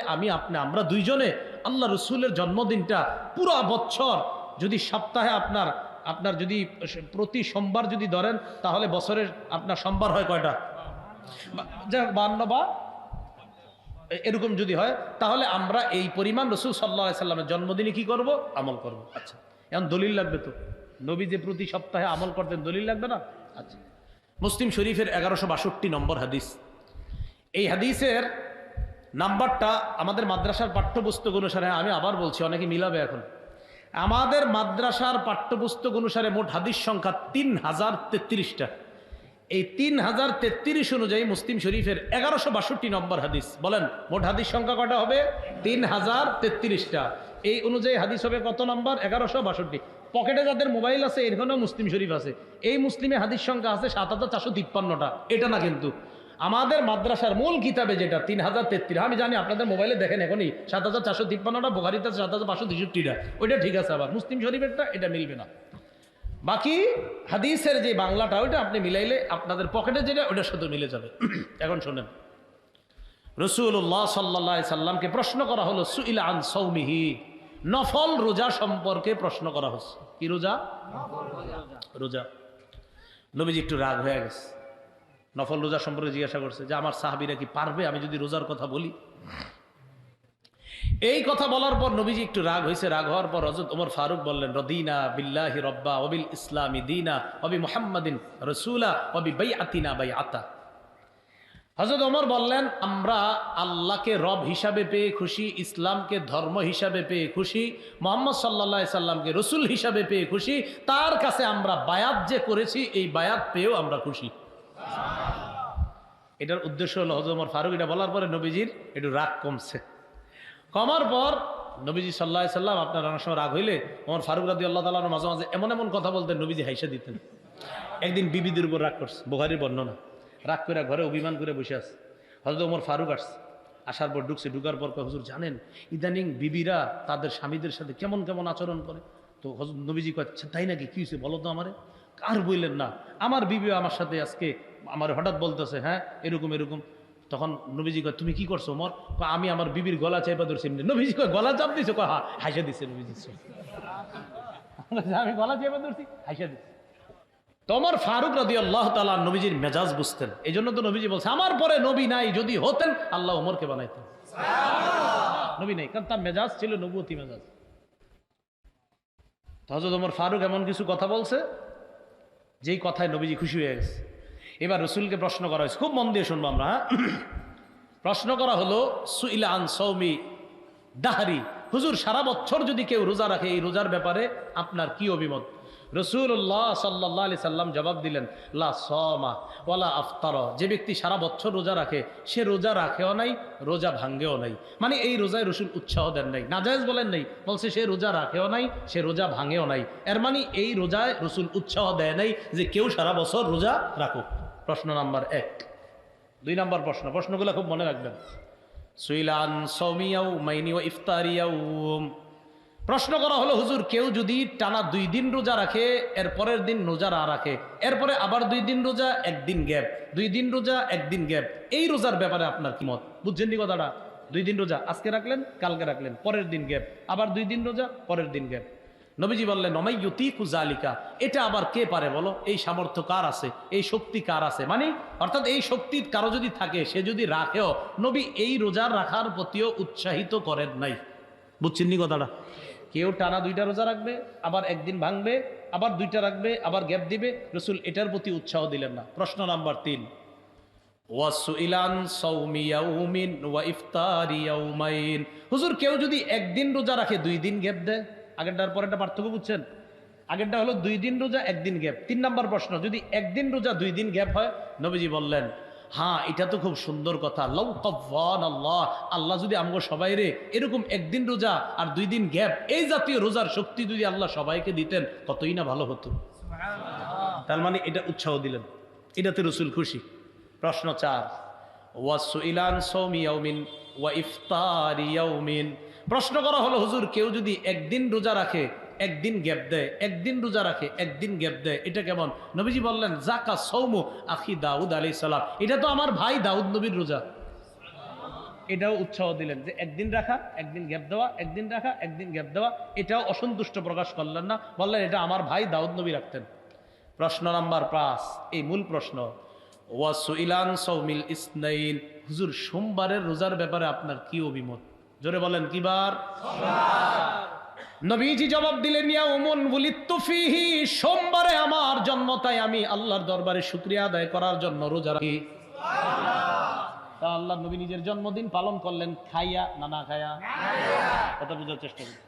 আমরা দুইজনে আল্লাহ রসুলের জন্মদিনটা পুরো বছর, যদি সপ্তাহে আপনার যদি প্রতি সোমবার যদি ধরেন, তাহলে বছরের আপনার সোমবার হয় কয়টা? 52 বা এরকম যদি হয়, তাহলে আমরা এই পরিমাণ রসুল সাল্লাল্লাহু আলাইহি সাল্লামের জন্মদিনে কি করব? আমল করব। আচ্ছা, এখন দলিল লাগবে তো, নবী যে প্রতি সপ্তাহে আমল করতেন, দলিল লাগবে না? আচ্ছা, মুসলিম শরীফের 1162 নম্বর হাদিস। এই হাদিসের নাম্বারটা আমাদের মাদ্রাসার পাঠ্যপুস্তক অনুসারে, আমি আবার বলছি, অনেকে মিলাবে এখন, আমাদের মাদ্রাসার পাঠ্যপুস্তক অনুসারে মোট হাদিস সংখ্যা 3033টা। এই 3033 অনুযায়ী মুসলিম শরীফের 1162 নম্বর হাদিস। বলেন, মোট হাদিস সংখ্যা কয়টা হবে? 3033টা। এই অনুযায়ী হাদিস হবে কত নম্বর? 1162। পকেটে যাদের মোবাইল আছে, এখানেও মুসলিম শরীফ আছে। এই মুসলিমে হাদিস সংখ্যা আছে 7453টা। এটা না, কিন্তু আমাদের মাদ্রাসার মূল কিতাবে যেটা 3033, আমি জানি আপনাদের মোবাইলে দেখেন এখনই 7453টা, বুখারীতে 7563টা, ওইটা ঠিক আছে। আবার মুসলিম শরীফেরটা এটা মিলবে না। বাকি হাদিসের যে বাংলাটা, ওইটা আপনি মিলাইলে আপনাদের পকেটে যেটা, ওইটার সাথে মিলে যাবে। এখন শোনেন, রাসূলুল্লাহ সাল্লাল্লাহু আলাইহি সাল্লামকে প্রশ্ন করা হলো, সুইলা আন সাওমিহি, নফল রোজা সম্পর্কে প্রশ্ন করা হচ্ছে। কি রোজা? রোজা। নবীজি একটু রাগ হয়ে গেছে, নফল রোজা সম্পর্কে জিজ্ঞাসা করছে যে আমার সাহাবীরা কি পারবে আমি যদি রোজার কথা বলি? এই কথা বলার পর নবীজি একটু রাগ হয়েছে। রাগ হওয়ার পর হযরত ওমর ফারুক বললেন, রদিনা বিল্লাহি রব্বা ওয়া বিল ইসলামি দীনা ওয়া বি মুহাম্মাদিন রাসূলা ওয়া বি বাইআতিনা বাইআতা। হযরত ওমর বললেন, আমরা আল্লাহকে রব হিসাবে পেয়ে খুশি, ইসলামকে ধর্ম হিসাবে পেয়ে খুশি, মুহাম্মদ সাল্লাল্লাহু আলাইহি সাল্লামকে রাসূল হিসাবে পেয়ে খুশি, তার কাছে আমরা বায়াত যে করেছি এই বায়াত পেয়েও আমরা খুশি। এটার উদ্দেশ্য হলো হযরত ওমর ফারুক এটা বলার পরে নবীজির একটু রাগ কমছে। কমার পর নবীজি সাল্লাল্লাহু আলাইহি সাল্লাম, আপনার অনেক সময় রাগ হইলে ওমর ফারুক রাদিয়াল্লাহু তাআলা আনহু মাঝে মাঝে এমন এমন কথা বলতেন, নবীজি হাইসা দিতেন। একদিন বিবিদের উপর রাগ করছে, বুখারীর বর্ণনা। রাগ করে ঘরে অভিমান করে বসে আছে। হযরত ওমর ফারুক আসছে, আসার পর ঢুকছে, ঢুকার পর হুজুর জানেন ইদানিং বিবিরা তাদের স্বামীদের সাথে কেমন কেমন আচরণ করে? তো হযরত নবীজি কয়, তাই নাকি, কি হয়েছে বলো তো আমারে। আর বললেন না, আমার বিবিও আমার সাথে আজকে আমার হঠাৎ বলতেছে, হ্যাঁ এরকম এরকম। তখন নবীজি কয়, তুমি কি করছো ওমর? আমি আমার বিবির গলা চাইপা ধরছি। নবীজি কয়, গলা চাপ দিছো? কয় হ্যাঁ। হাইসা দিচ্ছে নবীজি, আমি গলা চাইপা ধরছি, হাইসা দিচ্ছি। তোমার ফারুক রাদিয়াল্লাহু তাআলা নবীজির মেজাজ বুঝতেন। এই জন্য তো নবীজি বলছে, আমার পরে নবী নাই, যদি হতেন আল্লাহ ওমরকে বানাইতেন। নবী নাই, কারণ তার মেজাজ ছিল নবুয়তি মেজাজ। হযরত ওমর ফারুক এমন কিছু কথা বলছে যেই কথায় নবীজি খুশি হয়ে গেছে। এবার রসুলকে প্রশ্ন করা হয়েছে, খুব মন দিয়ে শুনবো আমরা। প্রশ্ন করা হলো, সুইলা আন সৌমি দাহারি, হুজুর সারা বছর যদি কেউ রোজা রাখে এই রোজার ব্যাপারে আপনার কি অভিমত? রাসূলুল্লাহ সাল্লাল্লাহু আলাইহি সাল্লাম জবাব দিলেন, লা সামা ওয়ালা আফতার, যে ব্যক্তি সারা বছর রোজা রাখে সে রোজা রাখেও নাই, রোজা ভাঙ্গেও নাই। মানে এই রোজায় রসুল উৎসাহ দেন নাই, নাজায়েজ বলেন নাই, বলছে সে রোজা রাখেও নাই, সে রোজা ভাঙেও নাই। এর মানে এই রোজায় রসুল উৎসাহ দেয় নাই যে কেউ সারা বছর রোজা রাখুক। প্রশ্ন নাম্বার 1। 2 নম্বর প্রশ্ন, প্রশ্নগুলো খুব মনে রাখবেন। সুইলান সাওমিয়াও মাইনি ওয়া ইফতারিয়াউম, প্রশ্ন করা হলো, হুজুর কেউ যদি টানা 2 দিন রোজা রাখে, এর পরের দিন রোজা না রাখে, এরপরে আবার 2 দিন রোজা, 1 দিন গ্যাপ, 2 দিন রোজা 1 দিন গ্যাপ, এই রোজার ব্যাপারে আপনার কি মত? বুঝছেন নি কথাটা? 2 দিন রোজা, আজকে রাখলেন, কালকে রাখলেন, পরের দিন গ্যাপ, আবার 2 দিন রোজা, পরের দিন গ্যাপ। নবীজি বললেন, ওমাই ইউতিকু যালিকা, এটা আবার কে পারে বলো? এই সামর্থ্য কার আছে, এই শক্তি কার আছে? মানে অর্থাৎ এই শক্তি কারো যদি থাকে, সে যদি রাখেও, নবী এই রোজার রাখার প্রতিও উৎসাহিত করেন নাই। বুঝছেন নি কথাটা? কেউ টানা 2টা রোজা রাখবে, আবার 1 দিন ভাঙবে, আবার 2টা রাখবে, আবার গ্যাপ দিবে, রসুল এটার প্রতি উৎসাহ দিলেন না। প্রশ্ন নাম্বার 3, ওয়াসুইলান সাওমি ইয়াউমিন ওয়া ইফতারি ইয়াউমাইন, হুজুর কেউ যদি 1 দিন রোজা রাখে 2 দিন গ্যাপ দেয়, আগেরটার পরেরটা পার্থক্য বুঝছেন? আগেরটা হলো 2 দিন রোজা 1 দিন গ্যাপ। 3 নম্বর প্রশ্ন, যদি 1 দিন রোজা 2 দিন গ্যাপ হয়, নবীজি বললেন, হ্যাঁ এটা তো খুব সুন্দর কথা, লাউ কাফান আল্লাহ, আল্লাহ যদি আমগো সবাই রে এরকম 1 দিন রোজা আর 2 দিন গ্যাপ, এই জাতীয় রোজার শক্তি যদি আল্লাহ সবাইকে দিতেন কতই না ভালো হতো। তার মানে এটা উৎসাহ দিলেন, এটাতে রসুল খুশি। প্রশ্ন 4, ওয়াসুইলান সাওমি ইয়াউমিন ওয়া ইফতারি ইয়াউমিন, প্রশ্ন করা হলো, হুজুর কেউ যদি 1 দিন রোজা রাখে 1 দিন গ্যাপ দেয়, 1 দিন রোজা রাখে 1 দিন গ্যাপ দেয়, এটা কেমন? নবীজি বললেন, জাকা সৌমু আখি দাউদ আলাইহিস সালাম, এটা তো আমার ভাই দাউদ নবীর রোজা। এটাও উৎসাহ দিলেন যে 1 দিন রাখা 1 দিন গ্যাপ দেওয়া, 1 দিন রাখা 1 দিন গ্যাপ দেওয়া, এটাও অসন্তুষ্ট প্রকাশ করলেন না, বললেন এটা আমার ভাই দাউদ নবী রাখতেন। প্রশ্ন নাম্বার 5, এই মূল প্রশ্ন, ওয়াসুইলান সাওমিল ইসনাইন, হুজুর সোমবারের রোজার ব্যাপারে আপনার কি অভিমত? জোরে বলেন, কি বার? নবীজি জবাব দিলেন, ইয়াউমুন বুলিতু ফিহি, সোমবারে আমার জন্ম, তাই আমি আল্লাহর দরবারে শুকরিয়া আদায় করার জন্য রোজা রাখি। তা আল্লাহ নবী নিজের জন্মদিন পালন করলেন খাইয়া না না খাইয়া? কথা বোঝার চেষ্টা করুন।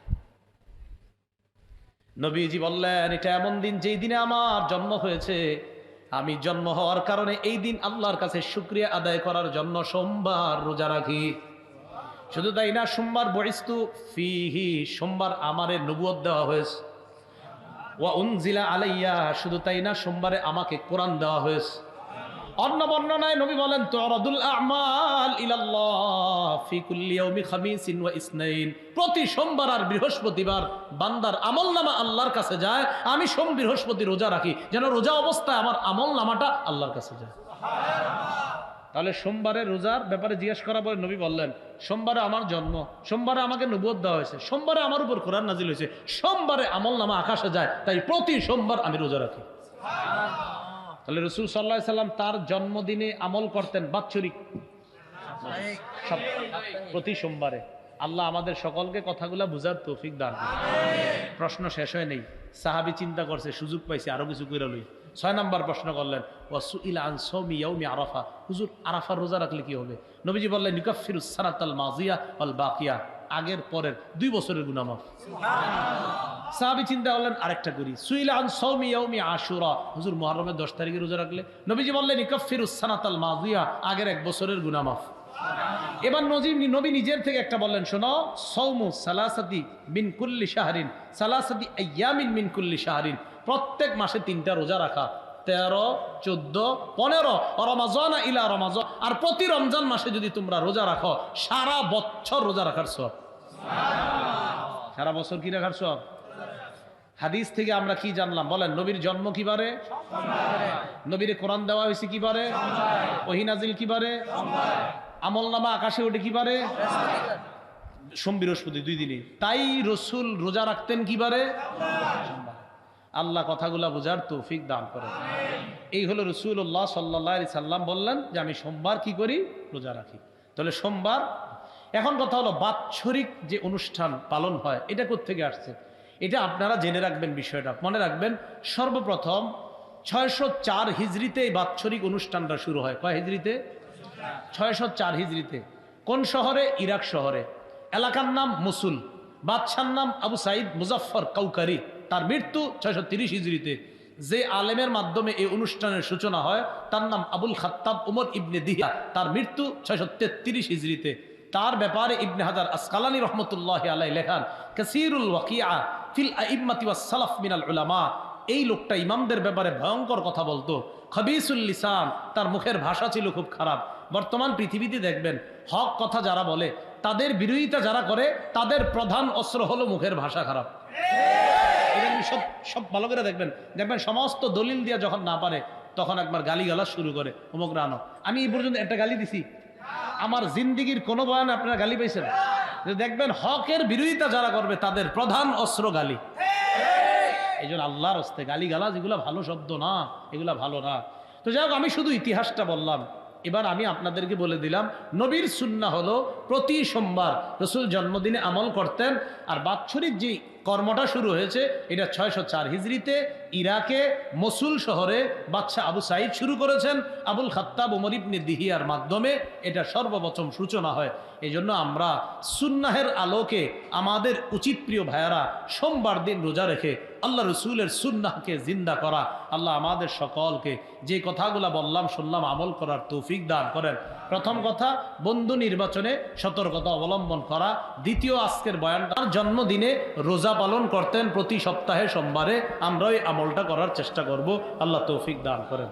নবীজি বললেন, এটা এমন দিন যেই দিনে আমার জন্ম হয়েছে, আমি জন্ম হওয়ার কারণে এই দিন আল্লাহর কাছে শুকরিয়া আদায় করার জন্য সোমবার রোজা রাখি। শুধু তাই না, সোমবার বুইস্তু ফিহি, সোমবার আমারে নবুয়ত দেওয়া হয়েছে। ওয়া উনজিলা আলাইয়া, শুধু তাই না, সোমবারে আমাকে কোরআন দেওয়া হয়েছে। অন্য বর্ণনায় নবী বলেন, তুরাদুল আ'মাল ইলাল্লাহ ফি কুল্লি ইয়াউমি খামিসিন ওয়া ইসনাইন, প্রতি সোমবার আর বৃহস্পতিবার বান্দার আমলনামা আল্লাহর কাছে যায়। আমি সোম বৃহস্পতি রোজা রাখি যেন রোজা অবস্থায় আমার আমলনামাটা আল্লাহর কাছে যায়। তাহলে সোমবারে রোজার ব্যাপারে জিজ্ঞেস করা পরে নবী বললেন, সোমবারে আমার জন্ম, সোমবারে আমাকে নবুয়ত দেওয়া হয়েছে, সোমবারে আমার উপর কোরআন নাজিল হয়েছে, সোমবারে আমলনামা আকাশে যায়, তাই প্রতি সোমবার আমি রোজা রাখি। তাহলে রাসূল সাল্লাল্লাহু আলাইহি সাল্লাম তার জন্মদিনে আমল করতেন বাৎসরিক, প্রতি সোমবারে। আল্লাহ আমাদের সকলকে কথাগুলা বুঝার তৌফিক দান করুন। প্রশ্ন শেষ হয় নেই, সাহাবী চিন্তা করছে, সুযোগ পাইছে, আরো কিছু কইরা লই। 6 নম্বর প্রশ্ন করলেন, ওয়াসুইলা আন সাওমি ইয়াউমি আরাফা, হুজুর আরাফার রোজা রাখলে কি হবে? নবীজি বললেন, ইউকাফিরুস সানাতাল মাযিয়া ওয়াল বাকিয়া, আগের পরের 2 বছরের গুনাহ মাফ। সুবহানাল্লাহ। সাহাবী চিন্তা করলেন, আরেকটা করি, সুইলা আন সাওমি ইয়াউমি আশুরা, হুজুর মুহররমের 10 তারিখে রোজা রাখলে? নবীজি বললেন, ইউকাফিরুস সানাতাল মাযিয়া, আগের 1 বছরের গুনাহ মাফ। এবার নবী নিজের থেকে একটা বললেন, শোনো, সাওমু সালাসাতি মিন কুল্লি শাহরিন, সালাসাতি আইয়ামিন মিন কুল্লি শাহরিন, প্রত্যেক মাসে 3টা রোজা রাখা, 13, 14, 15 রমাজান ইলা রমাজান, আর প্রতি রমজান মাসে যদি তোমরা রোজা রাখো, সারা বছর রোজা রাখার সওয়াব। সুবহানাল্লাহ। সারা বছর কি রাখার সওয়াব? হাদিস থেকে আমরা কি জানলাম বলেন? নবীর জন্ম কি বারে? নবীর কোরআন দেওয়া হয়েছে কি বারে? ওহী নাজিল কি বারে? আমলনামা আকাশে ওঠে কি বারে? সোম বৃহস্পতি 2 দিনে। তাই রসুল রোজা রাখতেন কি বারে? আল্লাহ কথাগুলা বোঝার তৌফিক দান করেন। এই হলো রাসূলুল্লাহ সাল্লাল্লাহু আলাইহি সাল্লাম বললেন যে আমি সোমবার কি করি? রোজা রাখি। তাহলে সোমবার। এখন কথা হলো বাৎসরিক যে অনুষ্ঠান পালন হয় এটা কোত্থেকে আসছে? এটা আপনারা জেনে রাখবেন, বিষয়টা মনে রাখবেন। সর্বপ্রথম 604 হিজরিতে এই বাৎসরিক অনুষ্ঠানটা শুরু হয়। কয় হিজরিতে? 604 হিজরিতে। কোন শহরে? ইরাক শহরে। এলাকার নাম মসুল। বাদশার নাম আবু সাইদ মুজাফফর কাউকারি। তার মৃত্যু 630 হিজরিতে। যে আলেমের মাধ্যমে এই অনুষ্ঠানের সূচনা হয় তার নাম আবুল খাত্তাব উমর ইবনে দিহিয়া। তার মৃত্যু 633 হিজরিতে। তার ব্যাপারে ইবনে হাজার আসকালানী রহমতুল্লাহি আলাইহি লেখান, কাসীরুল ওয়াকিআ ফিল আইম্মাতি ওয়াস সালাফ মিনাল উলামা। এই লোকটা ইমামদের ব্যাপারে ভয়ঙ্কর কথা বলতো। খবিসুল লিসান, তার মুখের ভাষা ছিল খুব খারাপ। বর্তমান পৃথিবীতে দেখবেন হক কথা যারা বলে, তাদের বিরোধিতা যারা করে, তাদের প্রধান অস্ত্র হলো মুখের ভাষা খারাপ। সব ভালো করে দেখবেন সমস্ত দলিল দিয়া যখন না পারে তখন একবার গালি গালা শুরু করে, অমুক রানো। আমি এই পর্যন্ত একটা গালি দিছি? আমার জিন্দিগির কোনো বয়ানে আপনারা গালি পাইছেন? দেখবেন হকের বিরোধিতা যারা করবে তাদের প্রধান অস্ত্র গালি। এই জন্য আল্লাহর হস্তে গালি গালা যেগুলো ভালো শব্দ না, এগুলা ভালো না। তো যাই হোক, আমি শুধু ইতিহাসটা বললাম। এবার আমি আপনাদেরকে বলে দিলাম, নবীর সুন্নাহ হলো প্রতি সোমবার রসুল জন্মদিনে আমল করতেন। আর বাৎসরিক যে কর্মটা শুরু হয়েছে এটা 604 হিজরিতে ইরাকে মসুল শহরে বাদশাহ আবু সাইদ শুরু করেছেন। আবুল খাত্তাব উমর ইবনে দিহিয়ার মাধ্যমে এটা সর্বপ্রথম সূচনা হয়। এই জন্য আমরা সুন্নাহের আলোকে আমাদের উচিত, প্রিয় ভাইয়ারা, সোমবার দিন রোজা রেখে আল্লাহ রসুলের সুন্নাহকে জিন্দা করা। আল্লাহ আমাদের সকলকে যে কথাগুলো বললাম শুনলাম আমল করার তৌফিক দান করেন। প্রথম কথা, বন্ধু নির্বাচনে সতর্কতা অবলম্বন করা। দ্বিতীয়, আজকের বয়ানটার জন্মদিনে রোজা পালন করতেন প্রতি সপ্তাহে সোমবারে। আমরা ওই আমলটা করার চেষ্টা করব। আল্লাহ তৌফিক দান করেন।